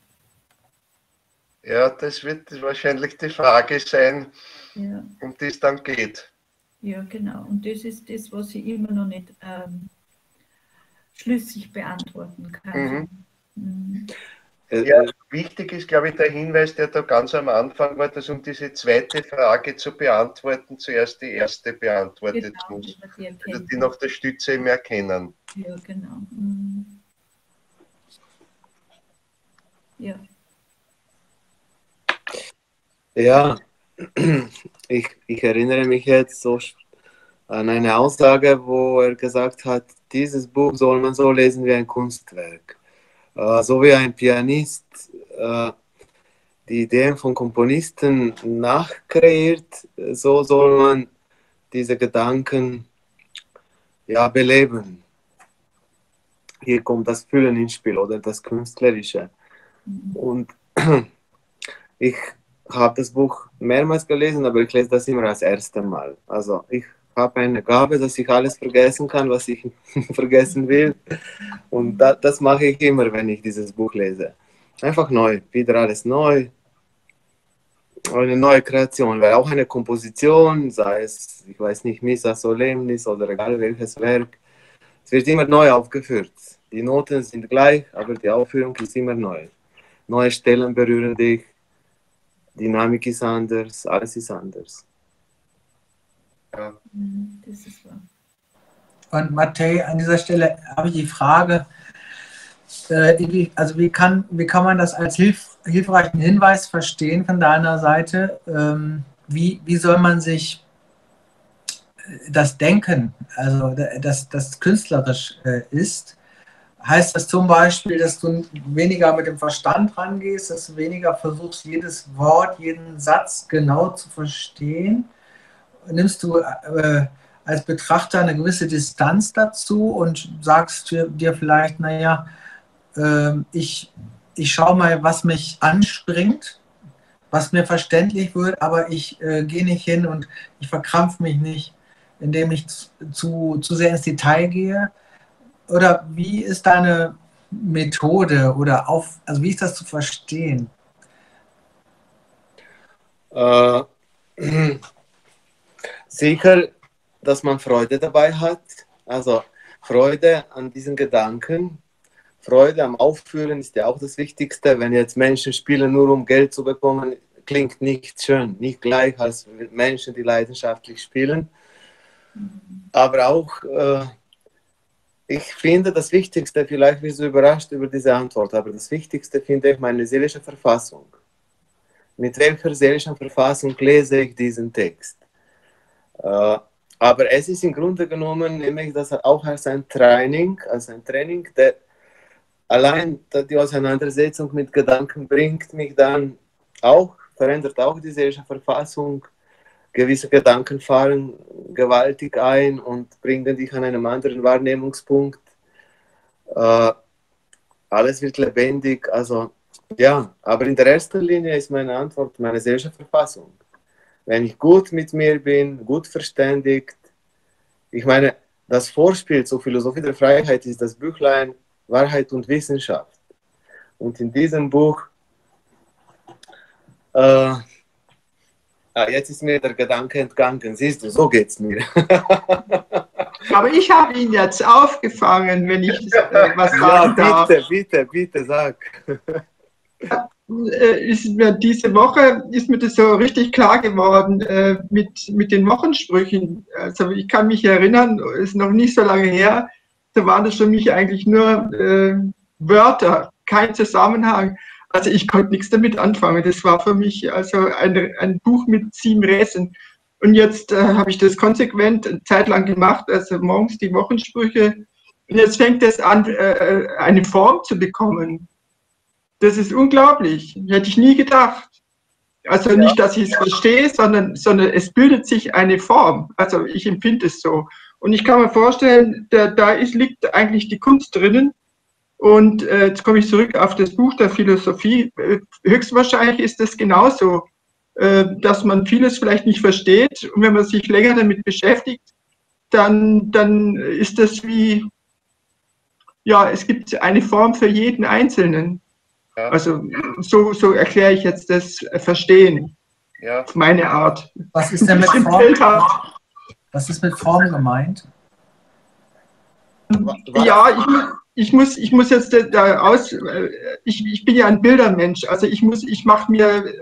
Ja, das wird wahrscheinlich die Frage sein, um die es dann geht. Ja, genau. Und das ist das, was ich immer noch nicht schlüssig beantworten kann. Ja, wichtig ist, glaube ich, der Hinweis, der da ganz am Anfang war, dass um diese zweite Frage zu beantworten, zuerst die erste beantwortet muss. Also die nach der Stütze im Erkennen. Ja, genau. Ja. Ja, ich erinnere mich jetzt so an eine Aussage, wo er gesagt hat, dieses Buch soll man so lesen wie ein Kunstwerk. So wie ein Pianist die Ideen von Komponisten nachkreiert, so soll man diese Gedanken beleben. Hier kommt das Fühlen ins Spiel oder das Künstlerische. Und ich habe das Buch mehrmals gelesen, aber ich lese das immer als erstes Mal. Also ich habe eine Gabe, dass ich alles vergessen kann, was ich vergessen will. Und das mache ich immer, wenn ich dieses Buch lese. Einfach neu, wieder alles neu. Eine neue Kreation, weil auch eine Komposition, sei es, ich weiß nicht, Missa Solemnis oder egal welches Werk, es wird immer neu aufgeführt. Die Noten sind gleich, aber die Aufführung ist immer neu. Neue Stellen berühren dich, Dynamik ist anders, alles ist anders. Ja, das ist wahr. Und Matej, an dieser Stelle habe ich die Frage, also wie kann man das als hilfreichen Hinweis verstehen von deiner Seite? Wie soll man sich das Denken, also das künstlerisch ist? Heißt das zum Beispiel, dass du weniger mit dem Verstand rangehst, dass du weniger versuchst, jedes Wort, jeden Satz genau zu verstehen? Nimmst du als Betrachter eine gewisse Distanz dazu und sagst dir vielleicht, naja, ich schaue mal, was mich anspringt, was mir verständlich wird, aber ich gehe nicht hin und ich verkrampfe mich nicht, indem ich zu sehr ins Detail gehe. Oder wie ist deine Methode oder also wie ist das zu verstehen? Sicher, dass man Freude dabei hat, also Freude an diesen Gedanken. Freude am Aufführen ist ja auch das Wichtigste. Wenn jetzt Menschen spielen, nur um Geld zu bekommen, klingt nicht schön, nicht gleich als Menschen, die leidenschaftlich spielen. Aber auch Ich finde das Wichtigste, vielleicht bist du überrascht über diese Antwort, aber das Wichtigste finde ich meine seelische Verfassung. Mit welcher seelischen Verfassung lese ich diesen Text? Aber es ist im Grunde genommen, nehme ich das auch als ein Training, der allein die Auseinandersetzung mit Gedanken bringt mich dann auch, verändert auch die seelische Verfassung. Gewisse Gedanken fahren gewaltig ein und bringen dich an einem anderen Wahrnehmungspunkt. Alles wird lebendig, also ja, aber in der ersten Linie ist meine Antwort meine seelische Verfassung. Wenn ich gut mit mir bin, gut verständigt, ich meine, das Vorspiel zur Philosophie der Freiheit ist das Büchlein Wahrheit und Wissenschaft. Und in diesem Buch, jetzt ist mir der Gedanke entgangen, siehst du, so geht's mir. Aber ich habe ihn jetzt aufgefangen, wenn ich was sagen darf. Bitte, sag. Diese Woche ist mir das so richtig klar geworden mit den Wochensprüchen. Also ich kann mich erinnern, ist noch nicht so lange her, da waren das für mich eigentlich nur Wörter, kein Zusammenhang. Also ich konnte nichts damit anfangen. Das war für mich also ein Buch mit 7 Rätseln. Und jetzt habe ich das konsequent eine Zeit lang gemacht, also morgens die Wochensprüche. Und jetzt fängt es an, eine Form zu bekommen. Das ist unglaublich. Hätte ich nie gedacht. Also nicht, dass ich es verstehe, sondern es bildet sich eine Form. Also ich empfinde es so. Und ich kann mir vorstellen, liegt eigentlich die Kunst drinnen. Und jetzt komme ich zurück auf das Buch der Philosophie. Höchstwahrscheinlich ist es genauso, dass man vieles vielleicht nicht versteht. Und wenn man sich länger damit beschäftigt, dann ist das wie, ja, es gibt eine Form für jeden Einzelnen. Ja. Also so erkläre ich jetzt das Verstehen. Ja. Auf meine Art. Was ist denn mit Form? Was ist mit Form gemeint? Ja, ich muss jetzt ich bin ja ein Bildermensch, also ich mache mir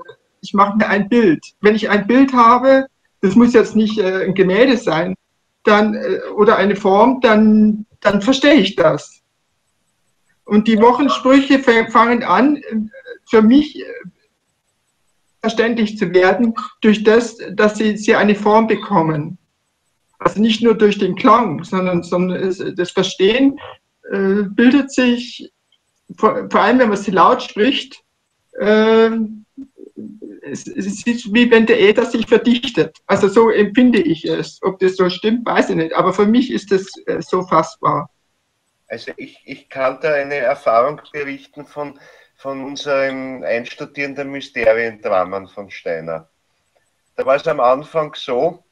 ein Bild. Wenn ich ein Bild habe, das muss jetzt nicht ein Gemälde sein, dann oder eine Form, dann verstehe ich das. Und die Wochensprüche fangen an, für mich verständlich zu werden, durch das, dass sie eine Form bekommen. Also nicht nur durch den Klang, sondern das Verstehen bildet sich, vor allem wenn man sie laut spricht, es ist wie wenn der Äther sich verdichtet. Also so empfinde ich es. Ob das so stimmt, weiß ich nicht. Aber für mich ist es so fassbar. Also ich kann da eine Erfahrung berichten von unserem Einstudieren der Mysteriendramen von Steiner. Da war es am Anfang so,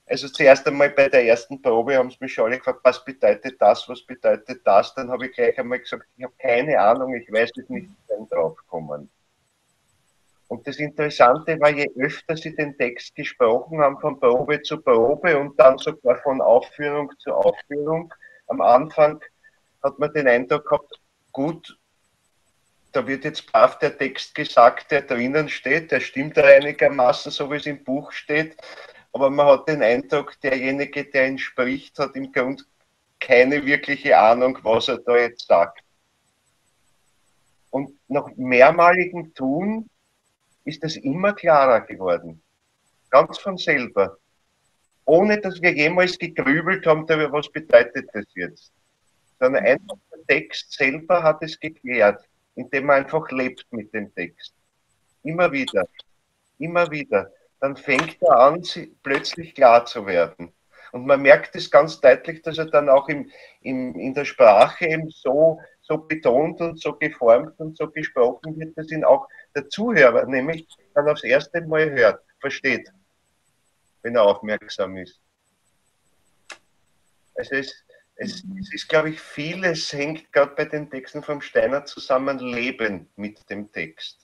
also zuerst einmal bei der ersten Probe haben sie mich schon alle gefragt, was bedeutet das, was bedeutet das? Dann habe ich gleich einmal gesagt, ich habe keine Ahnung, ich weiß es nicht, wie sie draufkommen. Und das Interessante war, je öfter sie den Text gesprochen haben, von Probe zu Probe und dann sogar von Aufführung zu Aufführung, am Anfang hat man den Eindruck gehabt, gut, da wird jetzt brav der Text gesagt, der drinnen steht, der stimmt einigermaßen, so wie es im Buch steht, aber man hat den Eindruck, derjenige, der ihn spricht, hat im Grunde keine wirkliche Ahnung, was er da jetzt sagt. Und nach mehrmaligem Tun ist es immer klarer geworden, ganz von selber, ohne dass wir jemals gegrübelt haben, darüber, was bedeutet das jetzt. Sondern einfach der Text selber hat es geklärt, indem man einfach lebt mit dem Text. Immer wieder, immer wieder. Dann fängt er an, plötzlich klar zu werden. Und man merkt es ganz deutlich, dass er dann auch in der Sprache eben so betont und so geformt und so gesprochen wird, dass ihn auch der Zuhörer nämlich dann aufs erste Mal hört, versteht, wenn er aufmerksam ist. Also es ist, glaube ich, vieles hängt gerade bei den Texten vom Steiner zusammen, Leben mit dem Text.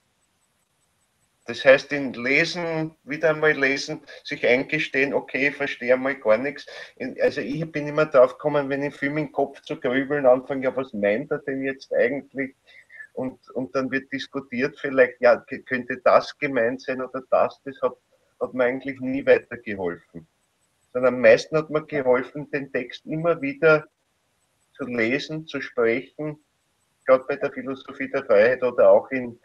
Das heißt, in Lesen, wieder einmal lesen, sich eingestehen, okay, ich verstehe einmal gar nichts. Also ich bin immer drauf gekommen, wenn ich viel mit dem Kopf zu grübeln anfange, ja, was meint er denn jetzt eigentlich? Und dann wird diskutiert vielleicht, ja, könnte das gemeint sein oder das hat mir eigentlich nie weitergeholfen. Sondern am meisten hat mir geholfen, den Text immer wieder zu lesen, zu sprechen, gerade bei der Philosophie der Freiheit oder auch in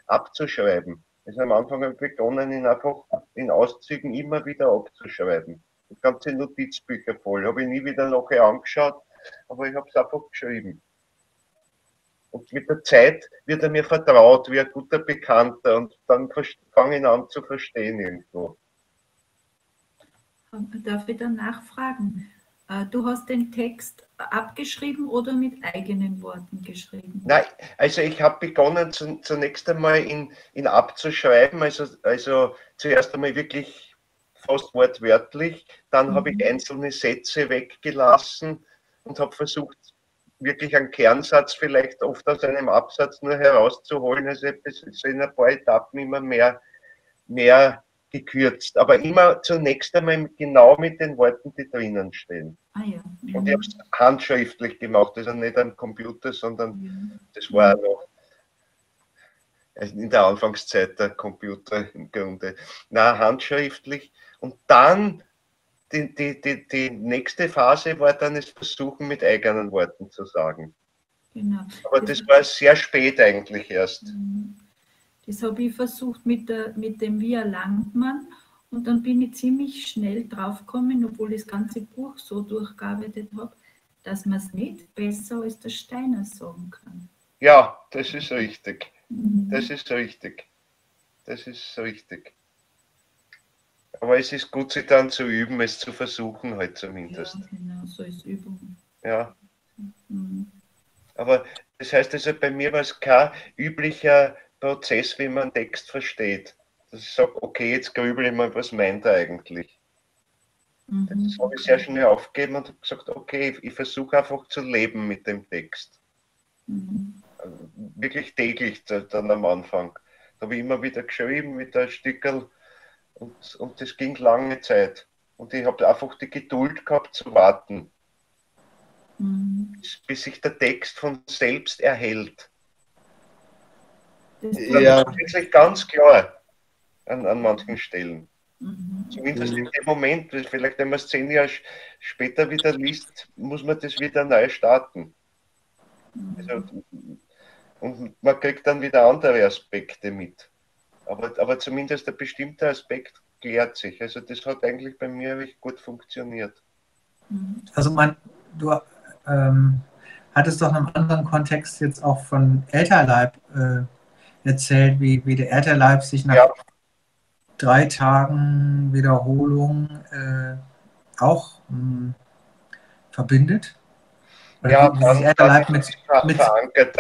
abzuschreiben. Also am Anfang habe ich begonnen, ihn einfach in Auszügen immer wieder abzuschreiben. Das ganze Notizbücher voll. Habe ich nie wieder nachher angeschaut, aber ich habe es einfach geschrieben. Und mit der Zeit wird er mir vertraut wie ein guter Bekannter und dann fange ich ihn an zu verstehen irgendwo. Darf ich dann nachfragen? Du hast den Text abgeschrieben oder mit eigenen Worten geschrieben? Nein, also ich habe begonnen zunächst einmal ihn abzuschreiben, also zuerst einmal wirklich fast wortwörtlich, dann habe ich einzelne Sätze weggelassen und habe versucht, wirklich einen Kernsatz vielleicht oft aus einem Absatz nur herauszuholen, also so in ein paar Etappen immer mehr gekürzt, aber immer zunächst einmal genau mit den Worten, die drinnen stehen. Ah, ja. Und ich habe es handschriftlich gemacht, also nicht am Computer, sondern das war noch in der Anfangszeit der Computer im Grunde. Na, handschriftlich. Und dann die nächste Phase war dann das Versuchen, mit eigenen Worten zu sagen. Genau. Aber das war sehr spät eigentlich erst. Das habe ich versucht mit dem Via Langmann und dann bin ich ziemlich schnell draufgekommen, obwohl ich das ganze Buch so durchgearbeitet habe, dass man es nicht besser als der Steiner sagen kann. Ja, das ist richtig. Das ist richtig. Das ist richtig. Aber es ist gut, sich dann zu üben, es zu versuchen, halt zumindest. Ja, genau, so ist Übung. Ja. Aber das heißt also, bei mir war es kein üblicher Prozess, wie man einen Text versteht. Dass ich sage, okay, jetzt grübel ich mal, was meint er eigentlich. Das habe ich sehr schnell aufgegeben und habe gesagt, okay, ich versuche einfach zu leben mit dem Text. Wirklich täglich dann am Anfang. Da habe ich immer wieder geschrieben mit ein Stückerl und das ging lange Zeit. Und ich habe einfach die Geduld gehabt zu warten, bis sich der Text von selbst erhält. Das ist wirklich ganz klar an manchen Stellen. Zumindest in dem Moment, vielleicht wenn man es 10 Jahre später wieder liest, muss man das wieder neu starten. Also, und man kriegt dann wieder andere Aspekte mit. Aber zumindest ein bestimmter Aspekt klärt sich. Also das hat eigentlich bei mir recht gut funktioniert. Also du hattest doch in einem anderen Kontext jetzt auch von Elterleib erzählt, wie der Elterleib sich nach 3 Tagen Wiederholung auch verbindet. Ja, dann mit verankert,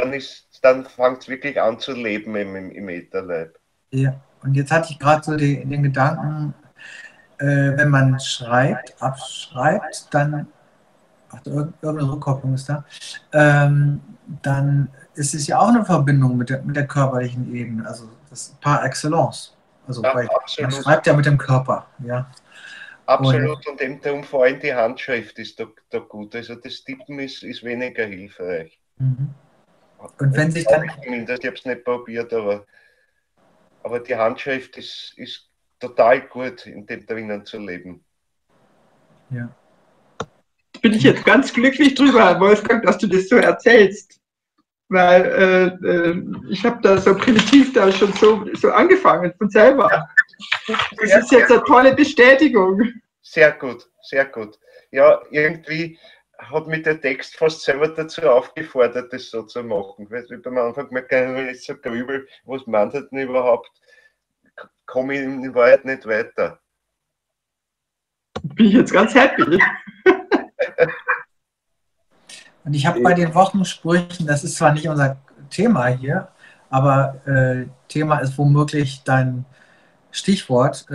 dann fängt es wirklich an zu leben im Ätherleib. Ja, und jetzt hatte ich gerade so den Gedanken, wenn man abschreibt, dann, irgendeine Rückkopplung ist da, dann ist es ja auch eine Verbindung mit der körperlichen Ebene, also das par excellence. Also ja, man schreibt ja mit dem Körper, ja. Absolut, und eben vor allem die Handschrift ist da gut. Also das Tippen ist weniger hilfreich. Und wenn sich dann. Ich habe es nicht probiert, aber die Handschrift ist total gut, in dem drinnen zu leben. Ja. Bin ich jetzt ganz glücklich drüber, Wolfgang, dass du das so erzählst. Weil ich habe da so primitiv da schon so angefangen von selber. Ja. Das ist jetzt eine tolle Bestätigung. Sehr gut, sehr gut. Ja, irgendwie hat mich der Text fast selber dazu aufgefordert, das so zu machen. Weil ich am Anfang gemerkt habe, wenn ich so grübel, was meint er denn überhaupt, komme ich in Wahrheit nicht weiter. Bin ich jetzt ganz happy. Und ich habe bei den Wochensprüchen, das ist zwar nicht unser Thema hier, aber Thema ist womöglich dein Stichwort,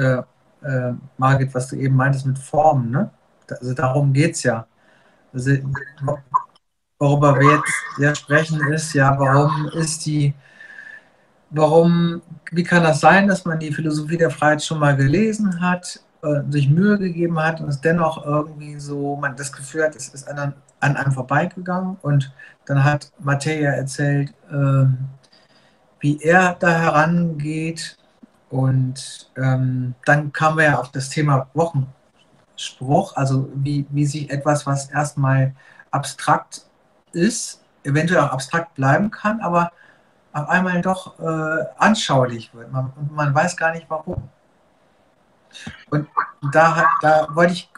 Margit, was du eben meintest mit Formen, ne? Also darum geht es ja. Also, worüber wir jetzt sprechen ist, ja, wie kann das sein, dass man die Philosophie der Freiheit schon mal gelesen hat, sich Mühe gegeben hat und es dennoch irgendwie so, man das Gefühl hat, es ist an einem vorbeigegangen, und dann hat Matej erzählt, wie er da herangeht, und dann kamen wir ja auf das Thema Wochenspruch, also wie sich etwas, was erstmal abstrakt ist, eventuell auch abstrakt bleiben kann, aber auf einmal doch anschaulich wird. Man weiß gar nicht warum. Und da wollte ich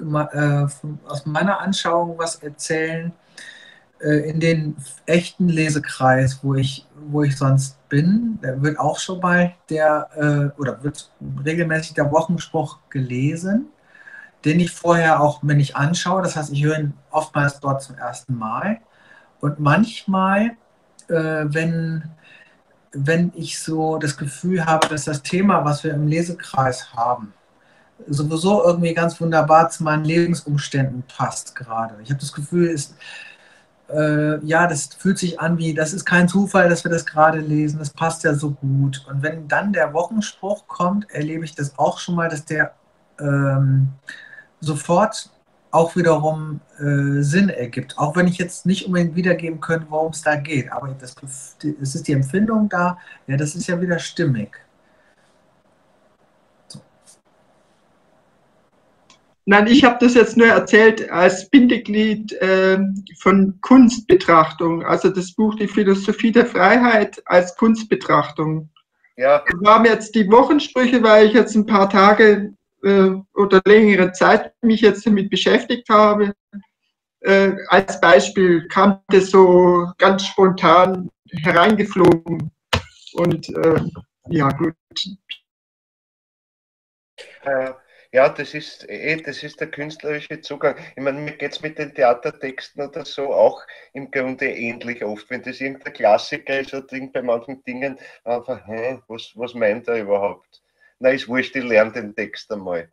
aus meiner Anschauung was erzählen, in den echten Lesekreis, wo ich sonst bin. Da wird auch schon mal oder wird regelmäßig der Wochenspruch gelesen, den ich vorher auch mir nicht anschaue. Das heißt, ich höre ihn oftmals dort zum ersten Mal. Und manchmal, wenn ich so das Gefühl habe, dass das Thema, was wir im Lesekreis haben, sowieso irgendwie ganz wunderbar zu meinen Lebensumständen passt gerade. Ich habe das Gefühl, das fühlt sich an wie, das ist kein Zufall, dass wir das gerade lesen, das passt ja so gut. Und wenn dann der Wochenspruch kommt, erlebe ich das auch schon mal, dass der sofort auch wiederum Sinn ergibt. Auch wenn ich jetzt nicht unbedingt wiedergeben könnte, worum es da geht. Aber es ist die Empfindung da, ja, das ist ja wieder stimmig. So. Nein, ich habe das jetzt nur erzählt als Bindeglied von Kunstbetrachtung. Also das Buch Die Philosophie der Freiheit als Kunstbetrachtung. Ja. Das waren jetzt die Wochensprüche, weil ich jetzt ein paar Tage oder längere Zeit mich jetzt damit beschäftigt habe. Als Beispiel kam das so ganz spontan hereingeflogen. Und ja, gut. Ja, das ist der künstlerische Zugang. Ich meine, mir geht es mit den Theatertexten oder so auch im Grunde ähnlich oft. Wenn das irgendein Klassiker ist oder bei manchen Dingen einfach, was meint er überhaupt? Na, ist wurscht, ich lerne den Text einmal.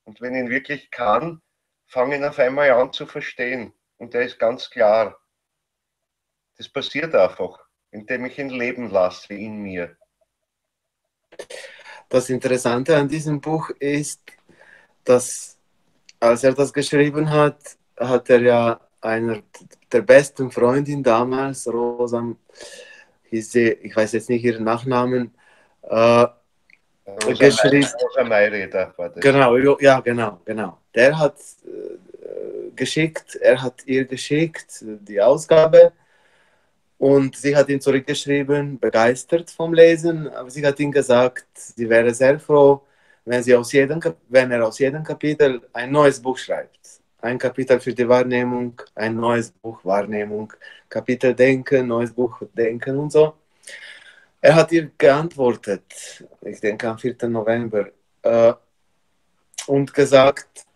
Und wenn ich ihn wirklich kann, fange ich ihn auf einmal an zu verstehen. Und der ist ganz klar. Das passiert einfach, indem ich ihn leben lasse in mir. Das Interessante an diesem Buch ist, dass, als er das geschrieben hat, hat er ja einer der besten Freundin damals, Rosa, hieß sie, ich weiß jetzt nicht ihren Nachnamen, geschrieben. Rosa Mayreder war das. Genau, ja, genau. Der hat er hat ihr geschickt, die Ausgabe, und sie hat ihn zurückgeschrieben, begeistert vom Lesen, aber sie hat ihm gesagt, sie wäre sehr froh, wenn er aus jedem Kapitel ein neues Buch schreibt. Ein Kapitel für die Wahrnehmung, ein neues Buch Wahrnehmung, Kapitel Denken, neues Buch Denken und so. Er hat ihr geantwortet, ich denke am 4. November, und gesagt,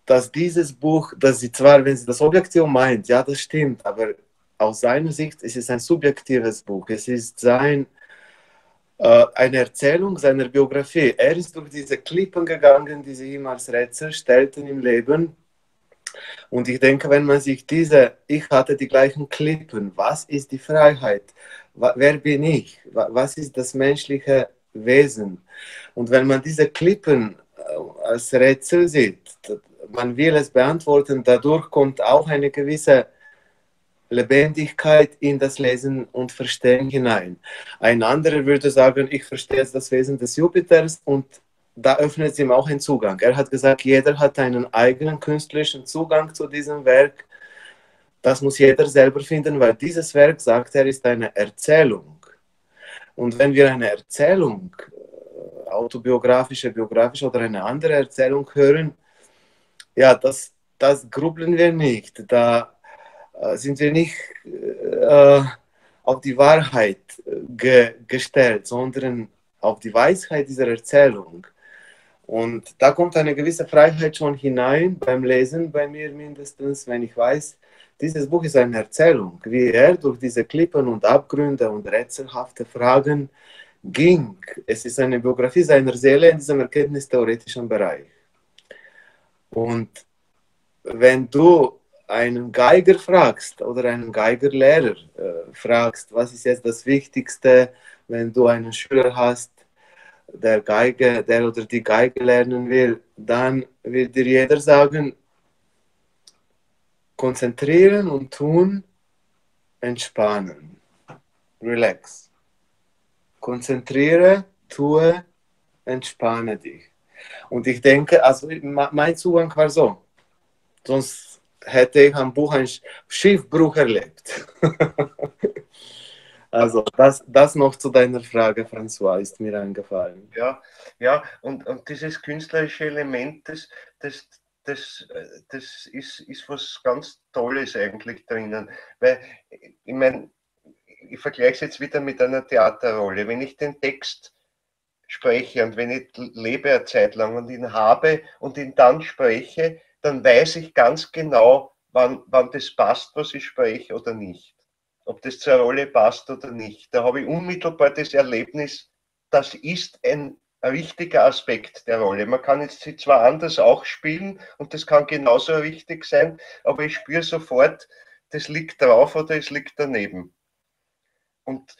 dass dieses Buch, dass sie zwar, wenn sie das Objektiv meint, ja, das stimmt, aber aus seiner Sicht ist es ein subjektives Buch. Es ist eine Erzählung seiner Biografie. Er ist durch diese Klippen gegangen, die sich ihm als Rätsel stellten im Leben. Und ich denke, wenn man sich ich hatte die gleichen Klippen, was ist die Freiheit? Wer bin ich? Was ist das menschliche Wesen? Und wenn man diese Klippen als Rätsel sieht, man will es beantworten, dadurch kommt auch eine gewisse Lebendigkeit in das Lesen und Verstehen hinein. Ein anderer würde sagen, ich verstehe jetzt das Wesen des Jupiters, und da öffnet es ihm auch einen Zugang. Er hat gesagt, jeder hat einen eigenen künstlerischen Zugang zu diesem Werk. Das muss jeder selber finden, weil dieses Werk, sagt er, ist eine Erzählung. Und wenn wir eine Erzählung, autobiografische, biografische oder eine andere Erzählung hören, ja, das grübeln wir nicht. Da sind wir nicht auf die Wahrheit gestellt, sondern auf die Weisheit dieser Erzählung. Und da kommt eine gewisse Freiheit schon hinein beim Lesen, bei mir mindestens, wenn ich weiß, dieses Buch ist eine Erzählung, wie er durch diese Klippen und Abgründe und rätselhafte Fragen ging. Es ist eine Biografie seiner Seele in diesem erkenntnistheoretischen Bereich. Und wenn du einen Geiger fragst oder einen Geigerlehrer fragst, was ist jetzt das Wichtigste, wenn du einen Schüler hast, der oder die Geige lernen will, dann wird dir jeder sagen, konzentrieren und tun, entspannen, relax. Konzentriere, tue, entspanne dich. Und ich denke, also mein Zugang war so. Sonst hätte ich am Buch einen Schiffbruch erlebt. Also das noch zu deiner Frage, François, ist mir eingefallen. Ja, ja, und dieses künstlerische Element, das ist was ganz Tolles eigentlich drinnen. Weil, ich meine, ich vergleiche es jetzt wieder mit einer Theaterrolle. Wenn ich den Text spreche und wenn ich lebe eine Zeit lang und ihn habe und ihn dann spreche, dann weiß ich ganz genau, wann das passt, was ich spreche oder nicht. Ob das zur Rolle passt oder nicht. Da habe ich unmittelbar das Erlebnis, das ist ein wichtiger Aspekt der Rolle. Man kann jetzt sie zwar anders auch spielen und das kann genauso wichtig sein, aber ich spüre sofort, das liegt drauf oder es liegt daneben. Und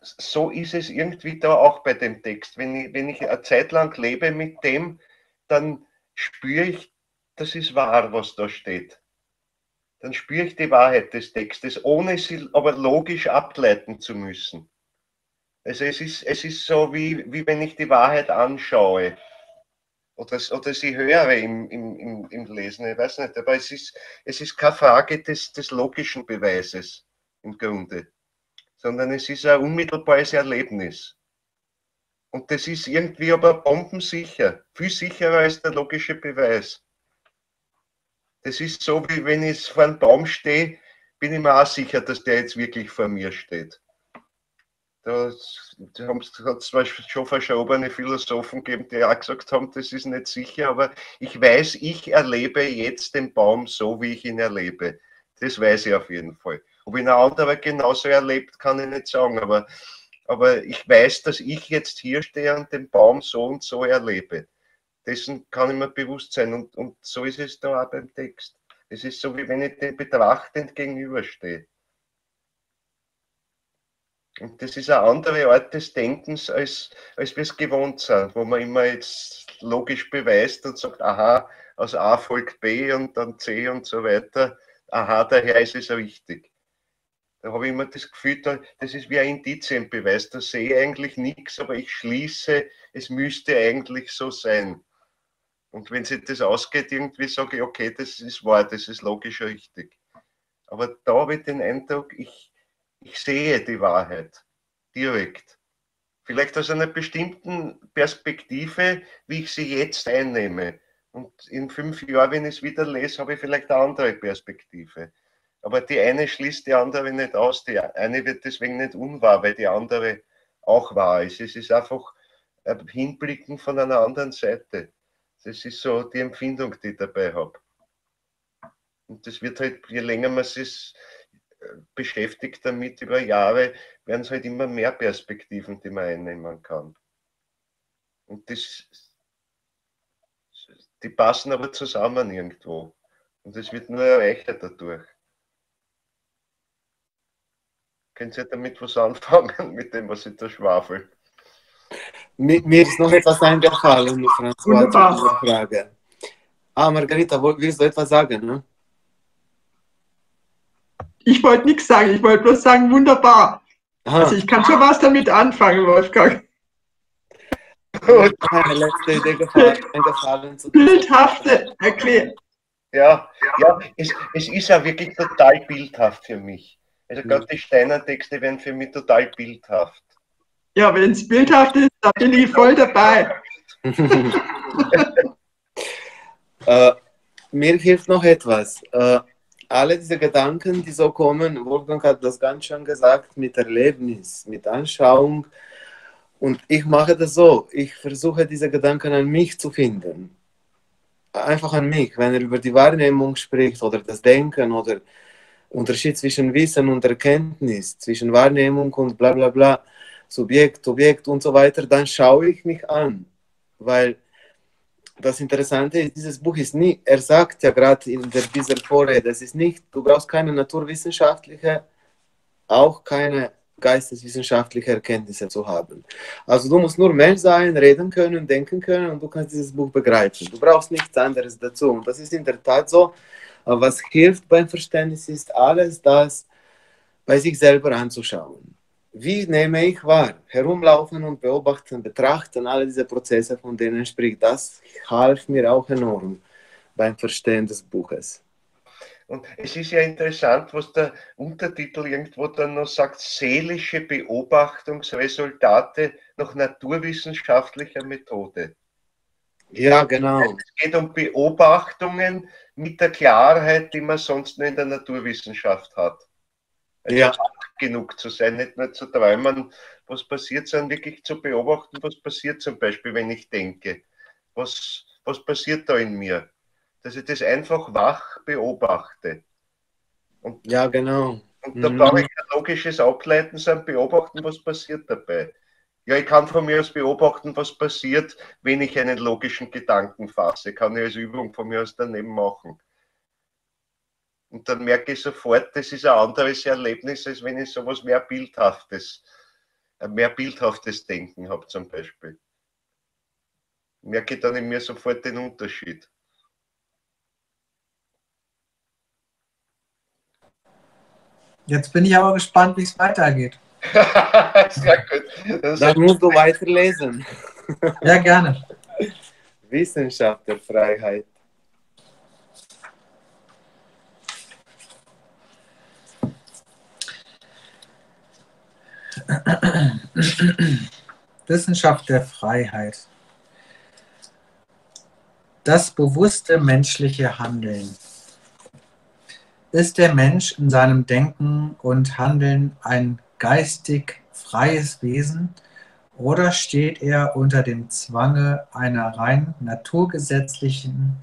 so ist es irgendwie da auch bei dem Text. Wenn ich eine Zeit lang lebe mit dem, dann spüre ich, das ist wahr, was da steht. Dann spüre ich die Wahrheit des Textes, ohne sie aber logisch ableiten zu müssen. Also es ist so, wie wenn ich die Wahrheit anschaue oder sie höre im Lesen, ich weiß nicht, aber es ist keine Frage des logischen Beweises im Grunde, sondern es ist ein unmittelbares Erlebnis. Und das ist irgendwie aber bombensicher, viel sicherer als der logische Beweis. Das ist so, wie wenn ich vor einem Baum stehe, bin ich mir auch sicher, dass der jetzt wirklich vor mir steht. Da hat es zwar schon verschobene Philosophen gegeben, die auch gesagt haben, das ist nicht sicher, aber ich weiß, ich erlebe jetzt den Baum so, wie ich ihn erlebe. Das weiß ich auf jeden Fall. Ob ihn ein anderer genauso erlebt, kann ich nicht sagen, aber ich weiß, dass ich jetzt hier stehe und den Baum so und so erlebe. Dessen kann ich mir bewusst sein und so ist es da auch beim Text. Es ist so, wie wenn ich dem betrachtend gegenüberstehe. Und das ist eine andere Art des Denkens, als wir es gewohnt sind, wo man immer jetzt logisch beweist und sagt, aha, aus A folgt B und dann C und so weiter. Aha, daher ist es richtig. Da habe ich immer das Gefühl, das ist wie ein Indizienbeweis. Da sehe ich eigentlich nichts, aber ich schließe, es müsste eigentlich so sein. Und wenn sich das ausgeht, irgendwie sage ich, okay, das ist wahr, das ist logisch richtig. Aber da habe ich den Eindruck, ich sehe die Wahrheit direkt. Vielleicht aus einer bestimmten Perspektive, wie ich sie jetzt einnehme. Und in 5 Jahren, wenn ich es wieder lese, habe ich vielleicht eine andere Perspektive. Aber die eine schließt die andere nicht aus. Die eine wird deswegen nicht unwahr, weil die andere auch wahr ist. Es ist einfach ein Hinblicken von einer anderen Seite. Das ist so die Empfindung, die ich dabei habe. Und das wird halt, je länger man sich beschäftigt damit über Jahre, werden es halt immer mehr Perspektiven, die man einnehmen kann. Und die passen aber zusammen irgendwo. Und es wird nur erreicht dadurch. Können Sie damit was anfangen, mit dem, was ich da schwafel? Mir ist noch etwas eingefallen, François, zu dieser Frage. Margarita, willst du etwas sagen? Ne? Ich wollte nichts sagen, ich wollte bloß sagen, wunderbar. Aha. Also ich kann schon was damit anfangen, Wolfgang. Meine letzte Idee eingefallen. Bildhafte Erklärung. Ja, es ist ja wirklich total bildhaft für mich. Also gerade die Steiner-Texte werden für mich total bildhaft. Ja, wenn es bildhaft ist, da bin ich voll dabei. Mir hilft noch etwas. Alle diese Gedanken, die so kommen, Wolfgang hat das ganz schön gesagt, mit Erlebnis, mit Anschauung. Und ich mache das so, ich versuche diese Gedanken an mich zu finden. Einfach an mich, wenn er über die Wahrnehmung spricht oder das Denken oder Unterschied zwischen Wissen und Erkenntnis, zwischen Wahrnehmung und bla bla bla, Subjekt, Objekt und so weiter, dann schaue ich mich an. Weil das Interessante ist, dieses Buch ist nie, er sagt ja gerade in dieser Vorrede, das ist nicht, du brauchst keine naturwissenschaftliche, auch keine geisteswissenschaftliche Erkenntnisse zu haben. Also du musst nur Mensch sein, reden können, denken können und du kannst dieses Buch begreifen. Du brauchst nichts anderes dazu. Und das ist in der Tat so. Aber was hilft beim Verständnis ist alles das bei sich selber anzuschauen. Wie nehme ich wahr? Herumlaufen und beobachten, betrachten, alle diese Prozesse, von denen er spricht. Das half mir auch enorm beim Verstehen des Buches. Und es ist ja interessant, was der Untertitel irgendwo dann noch sagt, seelische Beobachtungsresultate nach naturwissenschaftlicher Methode. Ja, genau. Es geht um Beobachtungen mit der Klarheit, die man sonst nur in der Naturwissenschaft hat. Also Ja. wach genug zu sein, nicht nur zu träumen, was passiert, sondern wirklich zu beobachten, was passiert zum Beispiel, wenn ich denke. Was passiert da in mir? Dass ich das einfach wach beobachte. Und, Ja, genau. und da brauche ich ein logisches Ableiten, sondern beobachten, was passiert dabei. Ja, ich kann von mir aus beobachten, was passiert, wenn ich einen logischen Gedanken fasse. Kann ich als Übung von mir aus daneben machen. Und dann merke ich sofort, das ist ein anderes Erlebnis, als wenn ich sowas mehr bildhaftes Denken habe zum Beispiel. Merke ich dann in mir sofort den Unterschied. Jetzt bin ich aber gespannt, wie es weitergeht. Sehr gut. Dann musst du weiterlesen. Ja, gerne. Wissenschaft der Freiheit. Wissenschaft der Freiheit. Das bewusste menschliche Handeln. Ist der Mensch in seinem Denken und Handeln ein geistig freies Wesen oder steht er unter dem Zwange einer rein naturgesetzlichen,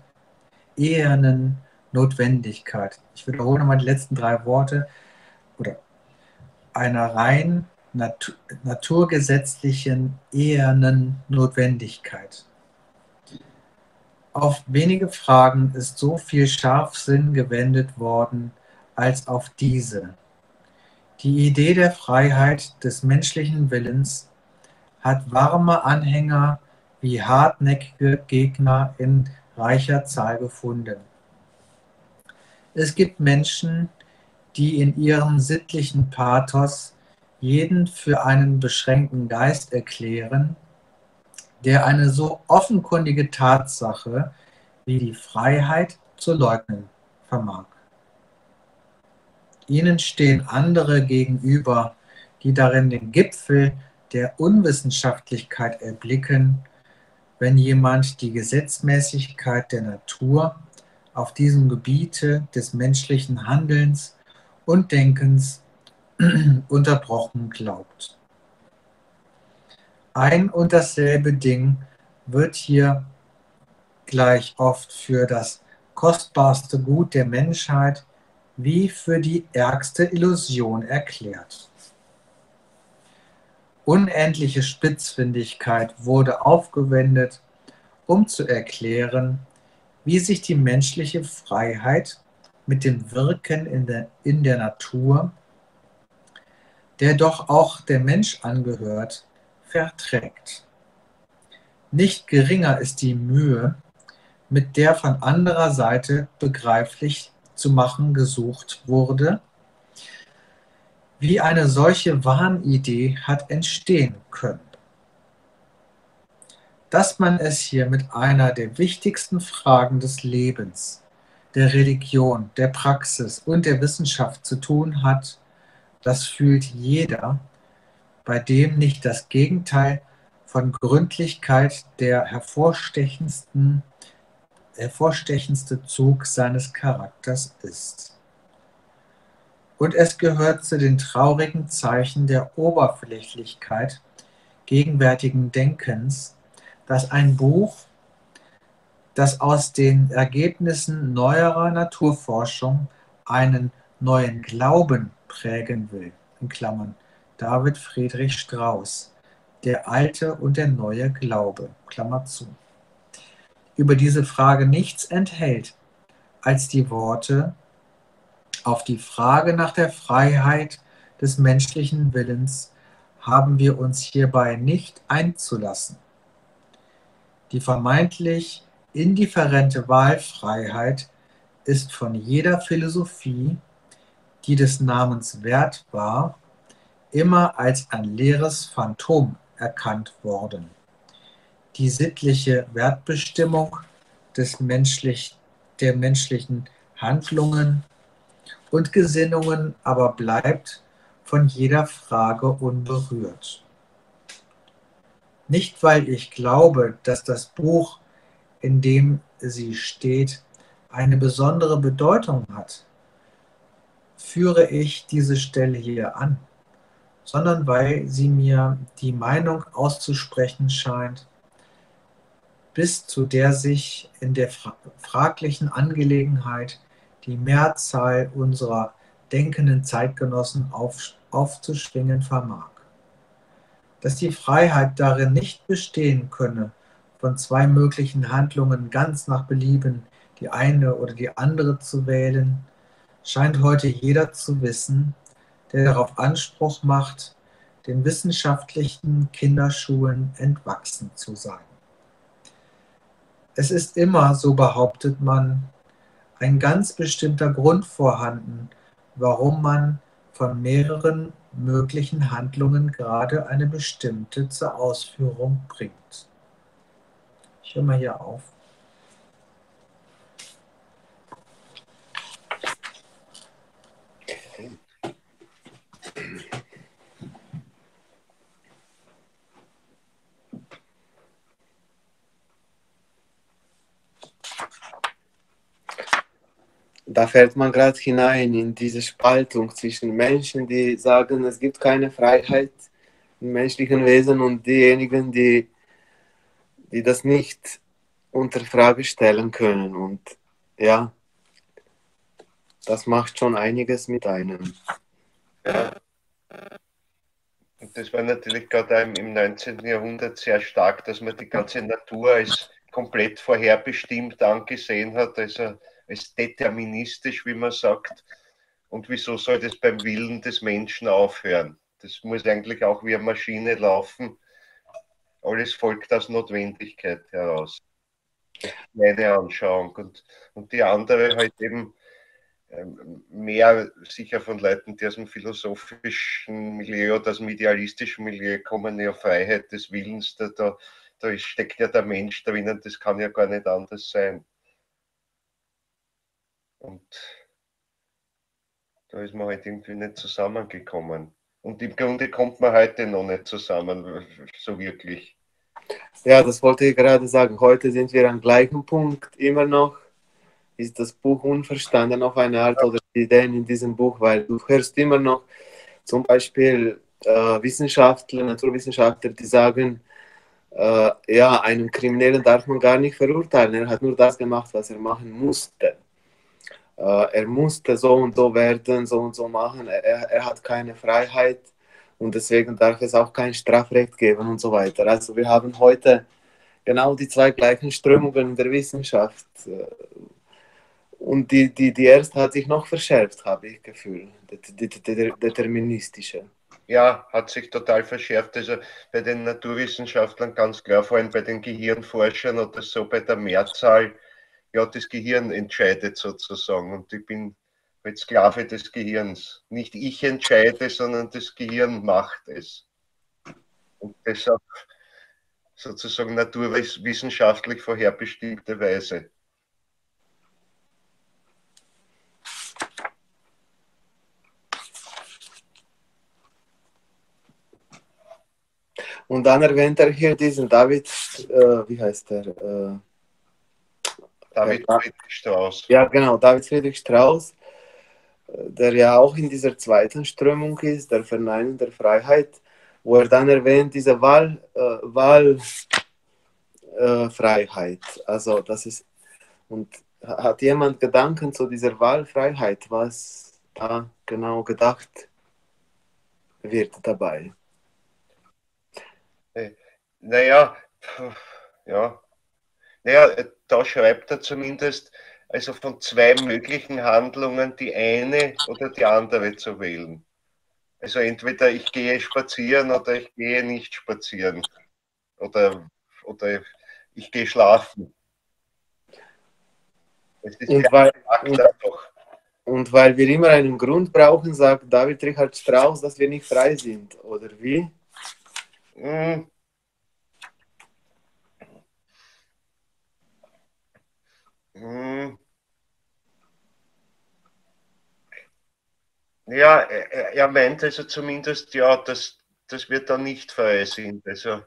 ehernen Notwendigkeit? Ich wiederhole nochmal die letzten 3 Worte. Oder einer rein naturgesetzlichen, ehernen Notwendigkeit. Auf wenige Fragen ist so viel Scharfsinn gewendet worden als auf diese. Die Idee der Freiheit des menschlichen Willens hat warme Anhänger wie hartnäckige Gegner in reicher Zahl gefunden. Es gibt Menschen, die in ihrem sittlichen Pathos jeden für einen beschränkten Geist erklären, der eine so offenkundige Tatsache wie die Freiheit zu leugnen vermag. Ihnen stehen andere gegenüber, die darin den Gipfel der Unwissenschaftlichkeit erblicken, wenn jemand die Gesetzmäßigkeit der Natur auf diesem Gebiete des menschlichen Handelns und Denkens unterbrochen glaubt. Ein und dasselbe Ding wird hier gleich oft für das kostbarste Gut der Menschheit wie für die ärgste Illusion erklärt. Unendliche Spitzfindigkeit wurde aufgewendet, um zu erklären, wie sich die menschliche Freiheit mit dem Wirken in der Natur, der doch auch der Mensch angehört, verträgt. Nicht geringer ist die Mühe, mit der von anderer Seite begreiflich zu machen gesucht wurde, wie eine solche Wahnidee hat entstehen können. Dass man es hier mit einer der wichtigsten Fragen des Lebens, der Religion, der Praxis und der Wissenschaft zu tun hat, das fühlt jeder, bei dem nicht das Gegenteil von Gründlichkeit der hervorstechendste Zug seines Charakters ist. Und es gehört zu den traurigen Zeichen der Oberflächlichkeit gegenwärtigen Denkens, dass ein Buch, das aus den Ergebnissen neuerer Naturforschung einen neuen Glauben prägen will, in Klammern David Friedrich Strauss, der alte und der neue Glaube, Klammer zu, über diese Frage nichts enthält als die Worte: Auf die Frage nach der Freiheit des menschlichen Willens haben wir uns hierbei nicht einzulassen. Die vermeintlich indifferente Wahlfreiheit ist von jeder Philosophie, die des Namens wert war, immer als ein leeres Phantom erkannt worden. Die sittliche Wertbestimmung der menschlichen Handlungen und Gesinnungen aber bleibt von jeder Frage unberührt. Nicht, weil ich glaube, dass das Buch, in dem sie steht, eine besondere Bedeutung hat, führe ich diese Stelle hier an, sondern weil sie mir die Meinung auszusprechen scheint, bis zu der sich in der fraglichen Angelegenheit die Mehrzahl unserer denkenden Zeitgenossen aufzuschwingen vermag. Dass die Freiheit darin nicht bestehen könne, von zwei möglichen Handlungen ganz nach Belieben die eine oder die andere zu wählen, scheint heute jeder zu wissen, der darauf Anspruch macht, den wissenschaftlichen Kinderschuhen entwachsen zu sein. Es ist immer, so behauptet man, ein ganz bestimmter Grund vorhanden, warum man von mehreren möglichen Handlungen gerade eine bestimmte zur Ausführung bringt. Ich höre mal hier auf. Da fällt man gerade hinein in diese Spaltung zwischen Menschen, die sagen, es gibt keine Freiheit im menschlichen Wesen, und diejenigen, die das nicht unter Frage stellen können. Und ja, das macht schon einiges mit einem. Ja. Und das war natürlich gerade im 19. Jahrhundert sehr stark, dass man die ganze Natur als komplett vorherbestimmt angesehen hat, also als deterministisch, wie man sagt. Und wieso soll das beim Willen des Menschen aufhören? Das muss eigentlich auch wie eine Maschine laufen. Alles folgt aus Notwendigkeit heraus. Das ist meine Anschauung. Und die andere halt eben mehr sicher von Leuten, die aus dem philosophischen Milieu oder aus dem idealistischen Milieu kommen, ja Freiheit des Willens, da steckt ja der Mensch drinnen, das kann ja gar nicht anders sein. Und da ist man halt irgendwie nicht zusammengekommen. Und im Grunde kommt man heute noch nicht zusammen, so wirklich. Ja, das wollte ich gerade sagen. Heute sind wir am gleichen Punkt. Immer noch ist das Buch unverstanden auf eine Art, oder die Ideen in diesem Buch, weil du hörst immer noch zum Beispiel Wissenschaftler, Naturwissenschaftler, die sagen, ja, einen Kriminellen darf man gar nicht verurteilen. Er hat nur das gemacht, was er machen musste. Er musste so und so werden, so und so machen. Er hat keine Freiheit, und deswegen darf es auch kein Strafrecht geben und so weiter. Also wir haben heute genau die zwei gleichen Strömungen in der Wissenschaft. Und die erste hat sich noch verschärft, habe ich das Gefühl, die deterministische. Ja, hat sich total verschärft. Also bei den Naturwissenschaftlern ganz klar, vor allem bei den Gehirnforschern oder so, bei der Mehrzahl, ja, das Gehirn entscheidet sozusagen. Und ich bin halt Sklave des Gehirns. Nicht ich entscheide, sondern das Gehirn macht es. Und das auf sozusagen naturwissenschaftlich vorherbestimmte Weise. Und dann erwähnt er hier diesen David, wie heißt der? David Friedrich Strauss. Ja, genau, David Friedrich Strauss, der ja auch in dieser zweiten Strömung ist, der Verneinung der Freiheit, wo er dann erwähnt, diese Wahlfreiheit. Also das ist, und hat jemand Gedanken zu dieser Wahlfreiheit, was da genau gedacht wird dabei? Naja, ja. Naja, da schreibt er zumindest, also von zwei möglichen Handlungen die eine oder die andere zu wählen. Also entweder ich gehe spazieren oder ich gehe nicht spazieren. Oder ich gehe schlafen. Es ist Und sehr weil, abstrakt doch. und weil wir immer einen Grund brauchen, sagt David Richard Strauss, dass wir nicht frei sind, oder wie? Hm. Hm. Ja, er meint also zumindest, ja, dass wir da nicht frei sind. Also,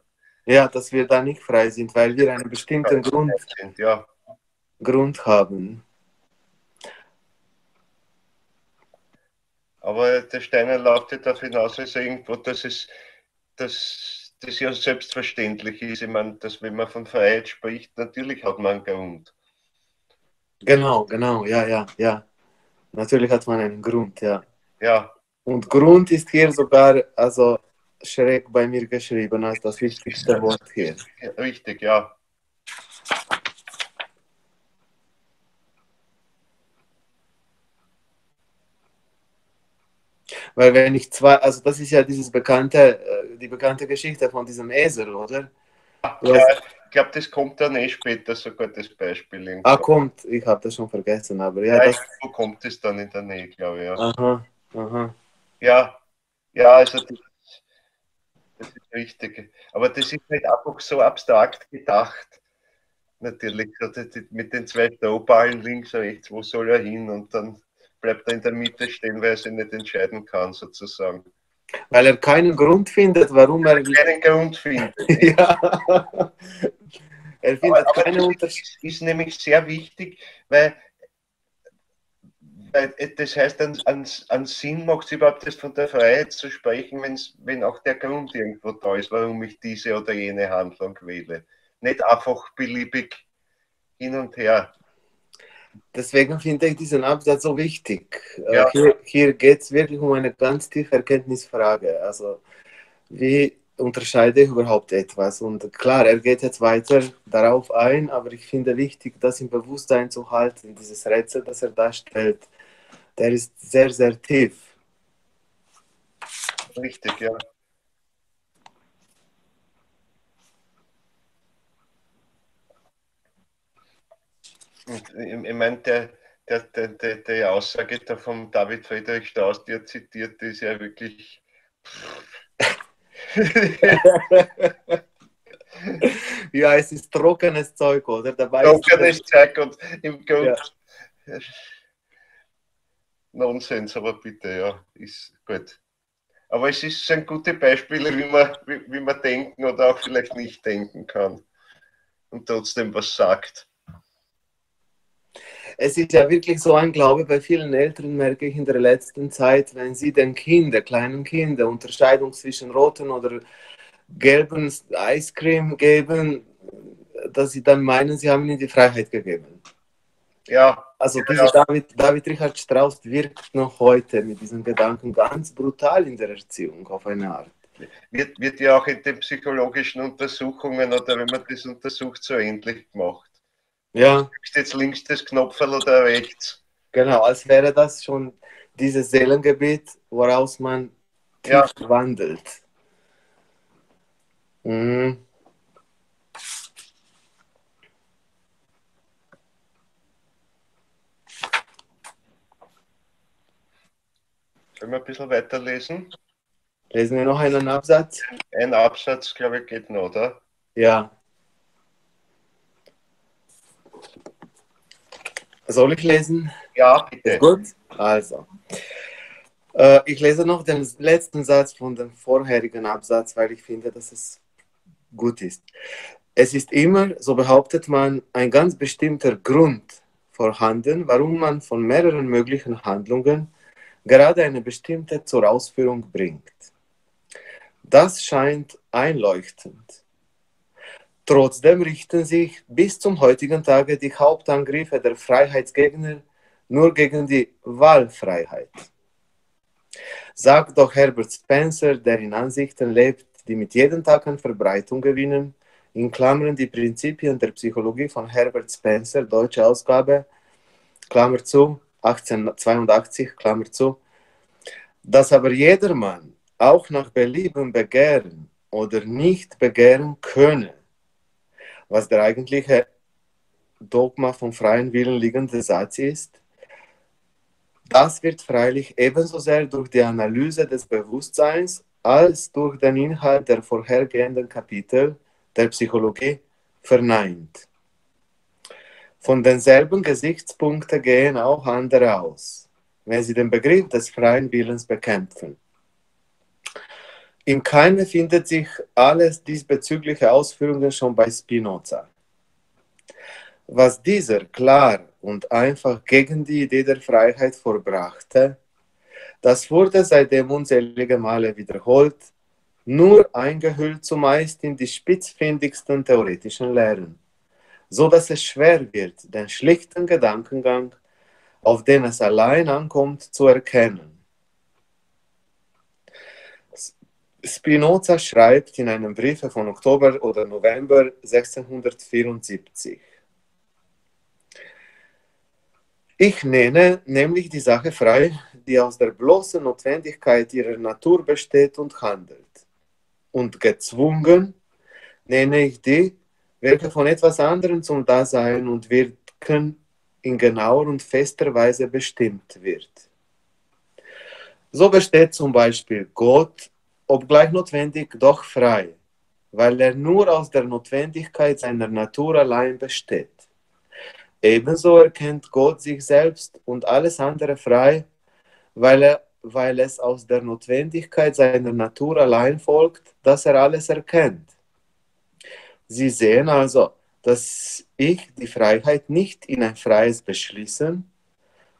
Ja, dass wir da nicht frei sind, weil wir einen bestimmten sind, ja. Grund haben. Aber der Steiner läuft ja darauf hinaus, also irgendwo, dass das ja selbstverständlich ist. Ich meine, dass wenn man von Freiheit spricht, natürlich hat man einen Grund. Genau, ja. Natürlich hat man einen Grund, ja. Ja. Und Grund ist hier sogar, also schräg bei mir geschrieben als das wichtigste Wort hier. Ja, richtig, ja. Weil wenn ich zwei, also das ist ja dieses die bekannte Geschichte von diesem Esel, oder? Ja, ich glaube, das kommt dann später sogar, das Beispiel. Irgendwo. Ah, kommt, ich habe das schon vergessen, aber ja, das... Wo kommt es dann in der Nähe, glaube ich, ja. Aha. Ja, also das ist richtig. Aber das ist nicht einfach so abstrakt gedacht. Natürlich, mit den zwei Stauballen links und rechts, wo soll er hin? Und dann bleibt er in der Mitte stehen, weil er sich nicht entscheiden kann, sozusagen. Weil er keinen Grund findet, warum er... Keinen Grund findet. Ja. Er findet keinen Unterschied. Das ist nämlich sehr wichtig, weil das heißt, an Sinn macht es überhaupt das von der Freiheit zu sprechen, wenn auch der Grund irgendwo da ist, warum ich diese oder jene Handlung wähle. Nicht einfach beliebig hin und her. Deswegen finde ich diesen Absatz so wichtig. Ja. Hier geht es wirklich um eine ganz tiefe Erkenntnisfrage. Also, wie unterscheide ich überhaupt etwas? Und klar, er geht jetzt weiter darauf ein, aber ich finde wichtig, das im Bewusstsein zu halten, dieses Rätsel, das er darstellt, der ist sehr, sehr tief. Richtig, ja. Und ich meine, die Aussage da von David Friedrich Strauss, die er zitiert, ist ja wirklich... Ja, es ist trockenes Zeug, oder? Dabei trockenes Zeug und im Grunde... Ja. Nonsens, aber bitte, ja, ist gut. Aber es sind gute Beispiele, wie man denken oder auch vielleicht nicht denken kann und trotzdem was sagt. Es ist ja wirklich so ein Glaube bei vielen Eltern, merke ich in der letzten Zeit, wenn sie den kleinen Kindern Unterscheidung zwischen roten oder gelben Eiscreme geben, dass sie dann meinen, sie haben ihnen die Freiheit gegeben. Ja. Also dieser David Richard Strauss wirkt noch heute mit diesen Gedanken ganz brutal in der Erziehung auf eine Art. Wird ja auch in den psychologischen Untersuchungen oder wenn man das untersucht, so ähnlich gemacht. Ja. Jetzt links das Knopferl oder rechts. Genau, als wäre das schon dieses Seelengebiet, woraus man tief wandelt. Mhm. Können wir ein bisschen weiterlesen? Lesen wir noch einen Absatz? Ein Absatz, glaube ich, geht noch, oder? Ja. Soll ich lesen? Ja, bitte. Ist gut? Also. Ich lese noch den letzten Satz von dem vorherigen Absatz, weil ich finde, dass es gut ist. Es ist immer, so behauptet man, ein ganz bestimmter Grund vorhanden, warum man von mehreren möglichen Handlungen gerade eine bestimmte zur Ausführung bringt. Das scheint einleuchtend. Trotzdem richten sich bis zum heutigen Tage die Hauptangriffe der Freiheitsgegner nur gegen die Wahlfreiheit. Sagt doch Herbert Spencer, der in Ansichten lebt, die mit jedem Tag an Verbreitung gewinnen, in Klammern die Prinzipien der Psychologie von Herbert Spencer, deutsche Ausgabe, Klammer zu, 1882, Klammer zu, dass aber jedermann auch nach Belieben begehren oder nicht begehren könne, was der eigentliche Dogma vom freien Willen liegende Satz ist, das wird freilich ebenso sehr durch die Analyse des Bewusstseins als durch den Inhalt der vorhergehenden Kapitel der Psychologie verneint. Von denselben Gesichtspunkten gehen auch andere aus. wenn sie den Begriff des freien Willens bekämpfen. Im Keime findet sich alles diesbezügliche Ausführungen schon bei Spinoza. Was dieser klar und einfach gegen die Idee der Freiheit vorbrachte, das wurde seitdem unzählige Male wiederholt, nur eingehüllt zumeist in die spitzfindigsten theoretischen Lehren, so dass es schwer wird, den schlichten Gedankengang, auf den es allein ankommt, zu erkennen. Spinoza schreibt in einem Brief von Oktober oder November 1674: Ich nenne nämlich die Sache frei, die aus der bloßen Notwendigkeit ihrer Natur besteht und handelt. Und gezwungen nenne ich die, welche von etwas anderem zum Dasein und Wirken in genauer und fester Weise bestimmt wird. So besteht zum Beispiel Gott, obgleich notwendig, doch frei, weil er nur aus der Notwendigkeit seiner Natur allein besteht. Ebenso erkennt Gott sich selbst und alles andere frei, weil es aus der Notwendigkeit seiner Natur allein folgt, dass er alles erkennt. Sie sehen also, dass ich die Freiheit nicht in ein freies Beschließen,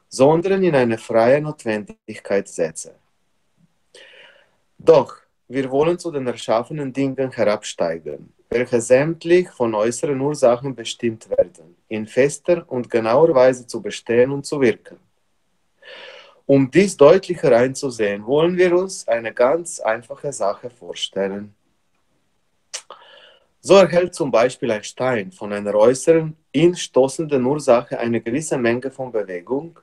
sondern in eine freie Notwendigkeit setze. Doch wir wollen zu den erschaffenen Dingen herabsteigen, welche sämtlich von äußeren Ursachen bestimmt werden, in fester und genauer Weise zu bestehen und zu wirken. Um dies deutlicher einzusehen, wollen wir uns eine ganz einfache Sache vorstellen. So erhält zum Beispiel ein Stein von einer äußeren, ihn stoßenden Ursache eine gewisse Menge von Bewegung,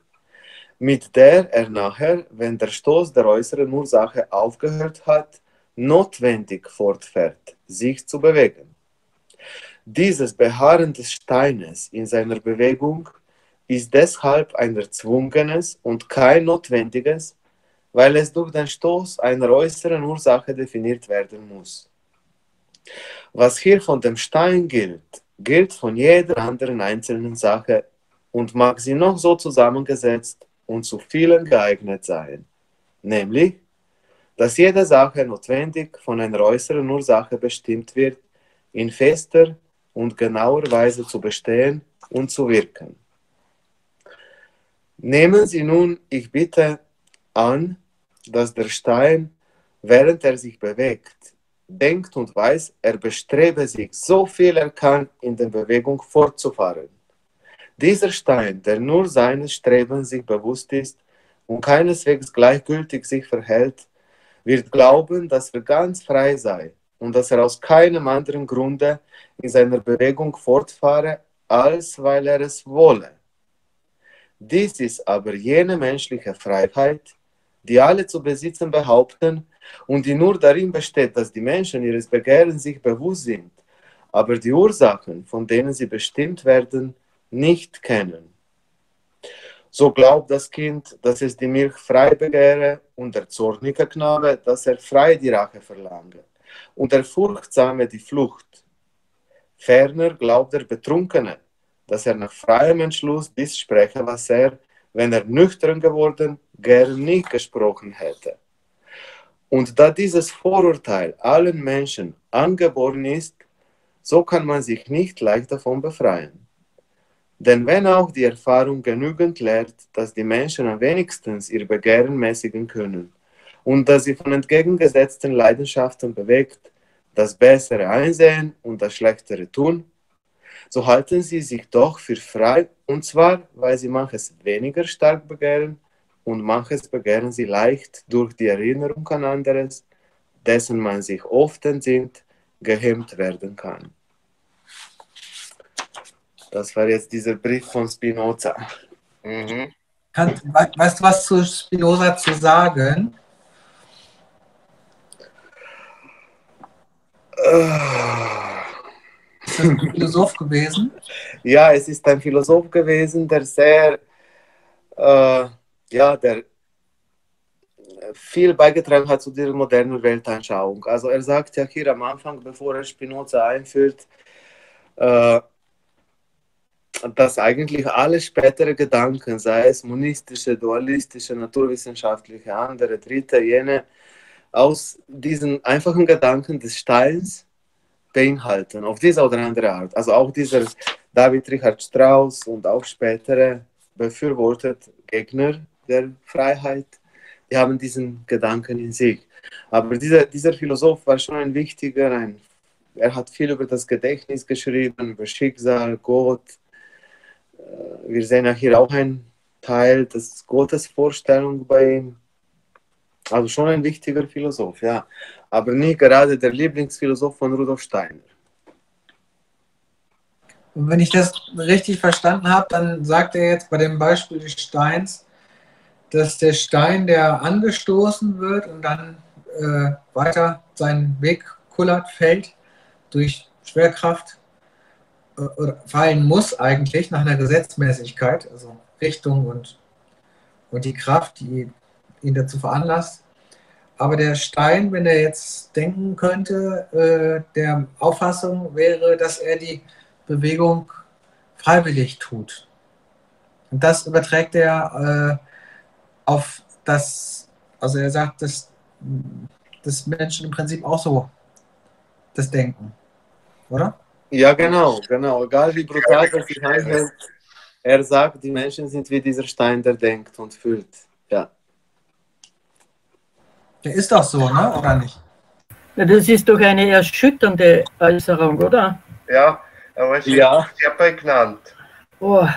mit der er nachher, wenn der Stoß der äußeren Ursache aufgehört hat, notwendig fortfährt, sich zu bewegen. Dieses Beharren des Steines in seiner Bewegung ist deshalb ein erzwungenes und kein notwendiges, weil es durch den Stoß einer äußeren Ursache definiert werden muss. Was hier von dem Stein gilt, gilt von jeder anderen einzelnen Sache und mag sie noch so zusammengesetzt und zu vielen geeignet sein, nämlich, dass jede Sache notwendig von einer äußeren Ursache bestimmt wird, in fester und genauer Weise zu bestehen und zu wirken. Nehmen Sie nun, ich bitte, an, dass der Stein, während er sich bewegt, denkt und weiß, er bestrebe sich, so viel er kann, in der Bewegung fortzufahren. Dieser Stein, der nur seines Strebens sich bewusst ist und keineswegs gleichgültig sich verhält, wird glauben, dass er ganz frei sei und dass er aus keinem anderen Grunde in seiner Bewegung fortfahre, als weil er es wolle. Dies ist aber jene menschliche Freiheit, die alle zu besitzen behaupten und die nur darin besteht, dass die Menschen ihres Begehrens sich bewusst sind, aber die Ursachen, von denen sie bestimmt werden, nicht kennen. So glaubt das Kind, dass es die Milch frei begehre und der zornige Knabe, dass er frei die Rache verlange und der Furchtsame die Flucht. Ferner glaubt der Betrunkene, dass er nach freiem Entschluss dies spreche, was er, wenn er nüchtern geworden, gern nicht gesprochen hätte. Und da dieses Vorurteil allen Menschen angeboren ist, so kann man sich nicht leicht davon befreien. Denn wenn auch die Erfahrung genügend lehrt, dass die Menschen am wenigsten ihr Begehren mäßigen können und dass sie von entgegengesetzten Leidenschaften bewegt das Bessere einsehen und das Schlechtere tun, so halten sie sich doch für frei, und zwar, weil sie manches weniger stark begehren und manches begehren sie leicht durch die Erinnerung an anderes, dessen man sich oft entsinnt, gehemmt werden kann. Das war jetzt dieser Brief von Spinoza. Mhm. Weißt du was zu Spinoza zu sagen? Ist das ein Philosoph gewesen? Ja, es ist ein Philosoph gewesen, der sehr, der viel beigetragen hat zu dieser modernen Weltanschauung. Also er sagt ja hier am Anfang, bevor er Spinoza einführt, dass eigentlich alle spätere Gedanken, sei es monistische, dualistische, naturwissenschaftliche, andere, dritte, jene, aus diesen einfachen Gedanken des Steins beinhalten, auf diese oder andere Art. Also auch dieser David Richard Strauss und auch spätere befürwortet Gegner der Freiheit, die haben diesen Gedanken in sich. Aber dieser Philosoph war schon ein wichtiger, er hat viel über das Gedächtnis geschrieben, über Schicksal, Gott. Wir sehen ja hier auch einen Teil des Gottesvorstellung bei ihm. Also schon ein wichtiger Philosoph, ja. Aber nicht gerade der Lieblingsphilosoph von Rudolf Steiner. Und wenn ich das richtig verstanden habe, dann sagt er jetzt bei dem Beispiel des Steins, dass der Stein, der angestoßen wird und dann weiter seinen Weg kullert, fällt durch Schwerkraft, oder fallen muss eigentlich nach einer Gesetzmäßigkeit, also Richtung und die Kraft, die ihn dazu veranlasst. Aber der Stein, wenn er jetzt denken könnte, der Auffassung wäre, dass er die Bewegung freiwillig tut. Und das überträgt er auf das, also er sagt, dass Menschen im Prinzip auch so das denken, oder? Ja, genau. Egal wie brutal das sich anhört, er sagt, die Menschen sind wie dieser Stein, der denkt und fühlt. Ja. Der ist doch so, ne? Oder nicht? Ja, das ist doch eine erschütternde Äußerung, oder? Ja, aber es ist sehr prägnant. Oh.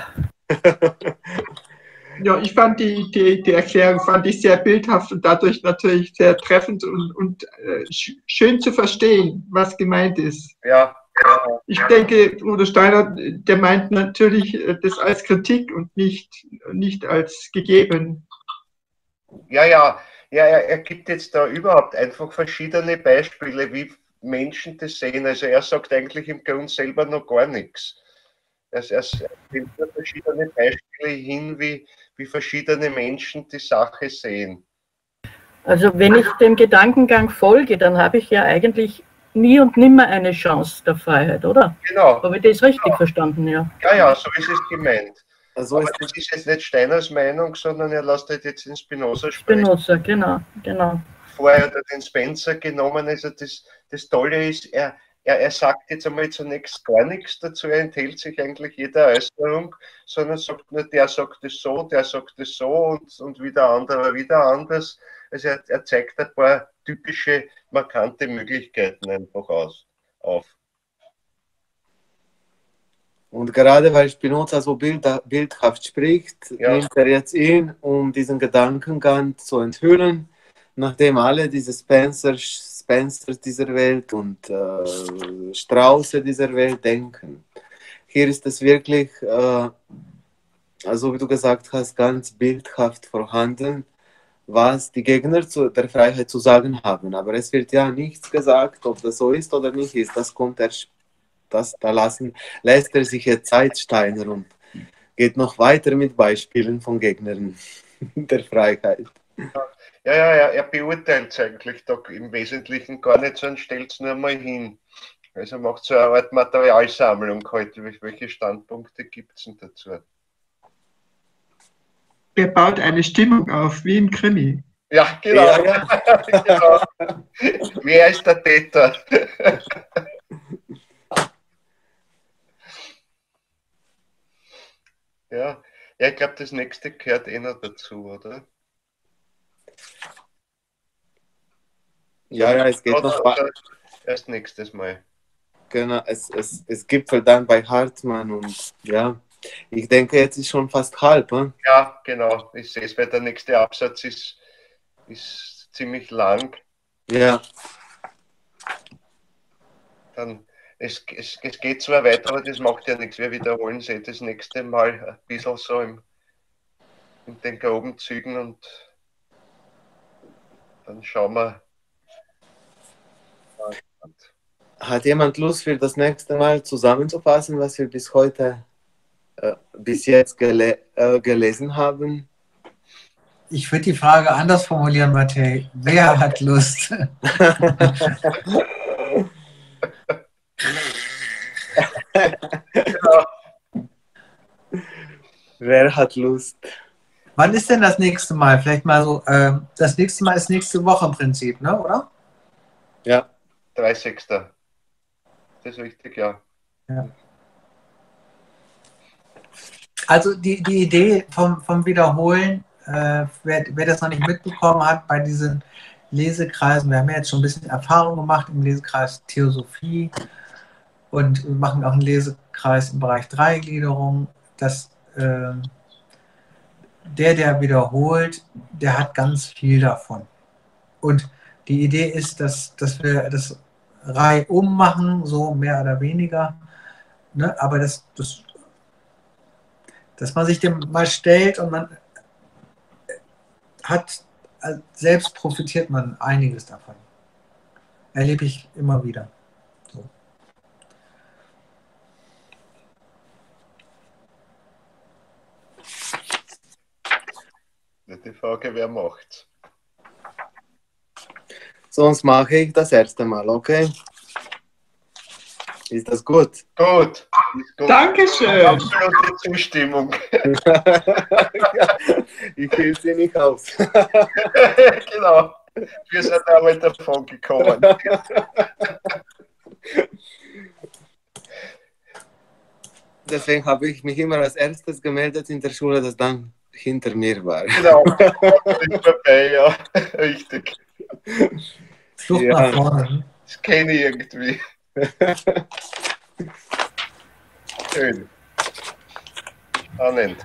Ja, ich fand die Erklärung fand ich sehr bildhaft und dadurch natürlich sehr treffend und schön zu verstehen, was gemeint ist. Ja. Ich denke, Rudolf Steiner, der meint natürlich das als Kritik und nicht als gegeben. Ja, er gibt jetzt da überhaupt einfach verschiedene Beispiele, wie Menschen das sehen. Also er sagt eigentlich im Grund selber noch gar nichts. Er nimmt nur verschiedene Beispiele hin, wie verschiedene Menschen die Sache sehen. Also wenn ich dem Gedankengang folge, dann habe ich ja eigentlich nie und nimmer eine Chance der Freiheit, oder? Genau. Habe ich das richtig verstanden, ja? Ja, so ist es gemeint. Also aber das ist jetzt nicht Steiners Meinung, sondern er lässt halt jetzt den Spinoza sprechen. Spinoza, genau. Vorher hat er den Spencer genommen. Also das Tolle ist, er sagt jetzt einmal zunächst gar nichts dazu, er enthält sich eigentlich jeder Äußerung, sondern sagt nur, der sagt es so, der sagt es so und wieder anderer wieder anders. Also er zeigt ein paar typische, markante Möglichkeiten einfach auf. Und gerade weil Spinoza so bildhaft spricht, nimmt er jetzt ihn, um diesen Gedankengang zu enthüllen, nachdem alle diese Spencers dieser Welt und Strauße dieser Welt denken. Hier ist es wirklich, also wie du gesagt hast, ganz bildhaft vorhanden, was die Gegner der Freiheit zu sagen haben. Aber es wird ja nichts gesagt, ob das so ist oder nicht ist. Das kommt erst, lässt er sich jetzt Zeit, Steiner, und geht noch weiter mit Beispielen von Gegnern der Freiheit. Ja, er beurteilt es eigentlich da im Wesentlichen gar nicht, sondern stellt es nur mal hin. Also macht so eine Art Materialsammlung heute, welche Standpunkte gibt es denn dazu? Er baut eine Stimmung auf, wie im Krimi. Ja, genau. Genau. Wer ist der Täter? Ja, ich glaube, das nächste gehört noch dazu, oder? Ja, es geht noch weiter. Erst nächstes Mal. Genau, es gipfelt dann bei Hartmann und ja, ich denke, jetzt ist schon fast halb. Ja, genau. Ich sehe es, weil der nächste Absatz ist ziemlich lang. Ja. Dann, es geht zwar weiter, aber das macht ja nichts. Wir wiederholen es das nächste Mal ein bisschen so in den groben Zügen und dann schauen wir. Hat jemand Lust, für das nächste Mal zusammenzufassen, was wir bis jetzt gelesen haben? Ich würde die Frage anders formulieren, Matej. Wer hat Lust? Wer hat Lust? Wann ist denn das nächste Mal? Vielleicht mal so, das nächste Mal ist nächste Woche im Prinzip, ne? Oder? Ja. 30. Das ist richtig, ja. Ja. Also die Idee vom Wiederholen, wer das noch nicht mitbekommen hat, bei diesen Lesekreisen, wir haben ja jetzt schon ein bisschen Erfahrung gemacht im Lesekreis Theosophie und wir machen auch einen Lesekreis im Bereich Dreigliederung, dass der wiederholt, der hat ganz viel davon. Und die Idee ist, dass wir das reihum machen, so mehr oder weniger, ne? Aber dass man sich dem mal stellt und man hat, selbst profitiert man einiges davon. Erlebe ich immer wieder. So. Die Frage, wer macht's? Sonst mache ich das erste Mal, okay? Ist das gut? Gut. Ist gut. Dankeschön. Absolute Zustimmung. Ja, ich will sie nicht aus. Genau. Wir sind damit davon gekommen. Deswegen habe ich mich immer als erstes gemeldet in der Schule, das dann hinter mir war. Genau. Ist dabei, ja. Richtig. Flucht Ja. nach vorne. Das kenne ich irgendwie. Schön. Spannend.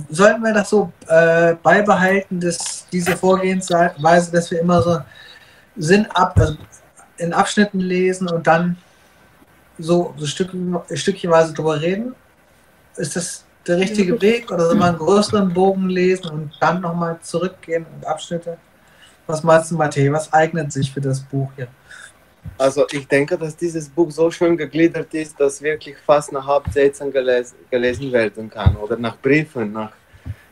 Sollten wir das so beibehalten, diese Vorgehensweise, dass wir immer so also in Abschnitten lesen und dann so stückchenweise drüber reden? Ist das der richtige Weg oder soll man einen größeren Bogen lesen und dann nochmal zurückgehen und Abschnitte? Was meinst du, Matthäus? Was eignet sich für das Buch hier? Also ich denke, dass dieses Buch so schön gegliedert ist, dass wirklich fast nach Hauptsätzen gelesen werden kann oder nach Briefen.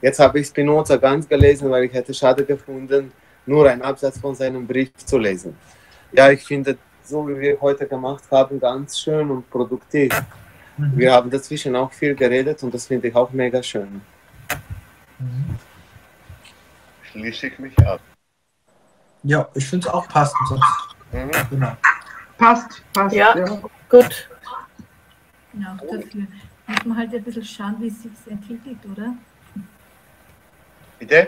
Jetzt habe ich Spinoza ganz gelesen, weil ich hätte schade gefunden, nur einen Absatz von seinem Brief zu lesen. Ja, ich finde, so wie wir heute gemacht haben, ganz schön und produktiv. Wir haben dazwischen auch viel geredet und das finde ich auch mega schön. Schließe ich mich an. Ja, ich finde es auch passend. Genau. Passt. Ja, gut. Genau, dafür muss man halt ein bisschen schauen, wie es sich entwickelt, oder? Bitte?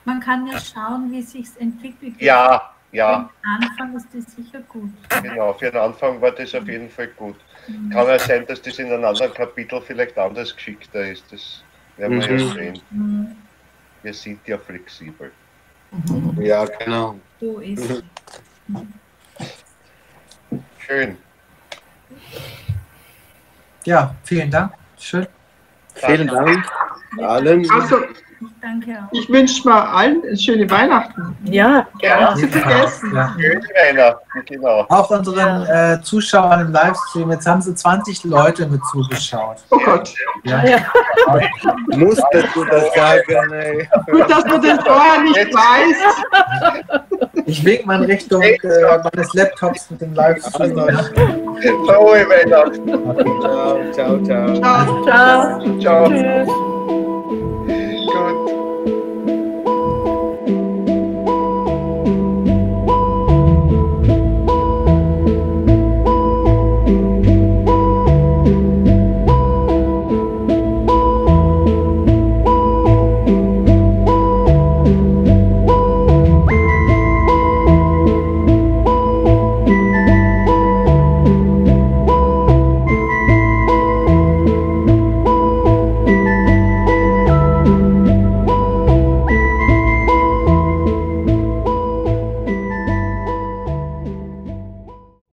Man kann ja schauen, wie es sich entwickelt. Ja. Am Anfang ist das sicher gut. Genau, für den Anfang war das auf jeden Fall gut. Kann ja sein, dass das in einem anderen Kapitel vielleicht anders geschickter ist. Das werden wir ja sehen. Wir sind ja flexibel. Ja, genau. So ist es. Schön. Ja, vielen Dank. Schön. Vielen Dank allen. Also, Ich danke auch. ich wünsche mal allen schöne Weihnachten. Ja, Ja, Nicht zu vergessen. Ja. schöne Weihnachten, genau. Auch unseren Zuschauern im Livestream, jetzt haben sie 20 Leute mit zugeschaut. Oh Gott. Ja. ja. Musstest du das sagen, ey? Gut, dass man das vorher nicht weiß. Ich wink mal in Richtung meines Laptops mit dem Livestream. Frohe Weihnachten. Ciao, ciao, ciao. Ciao. Ciao. Ciao. Tschüss.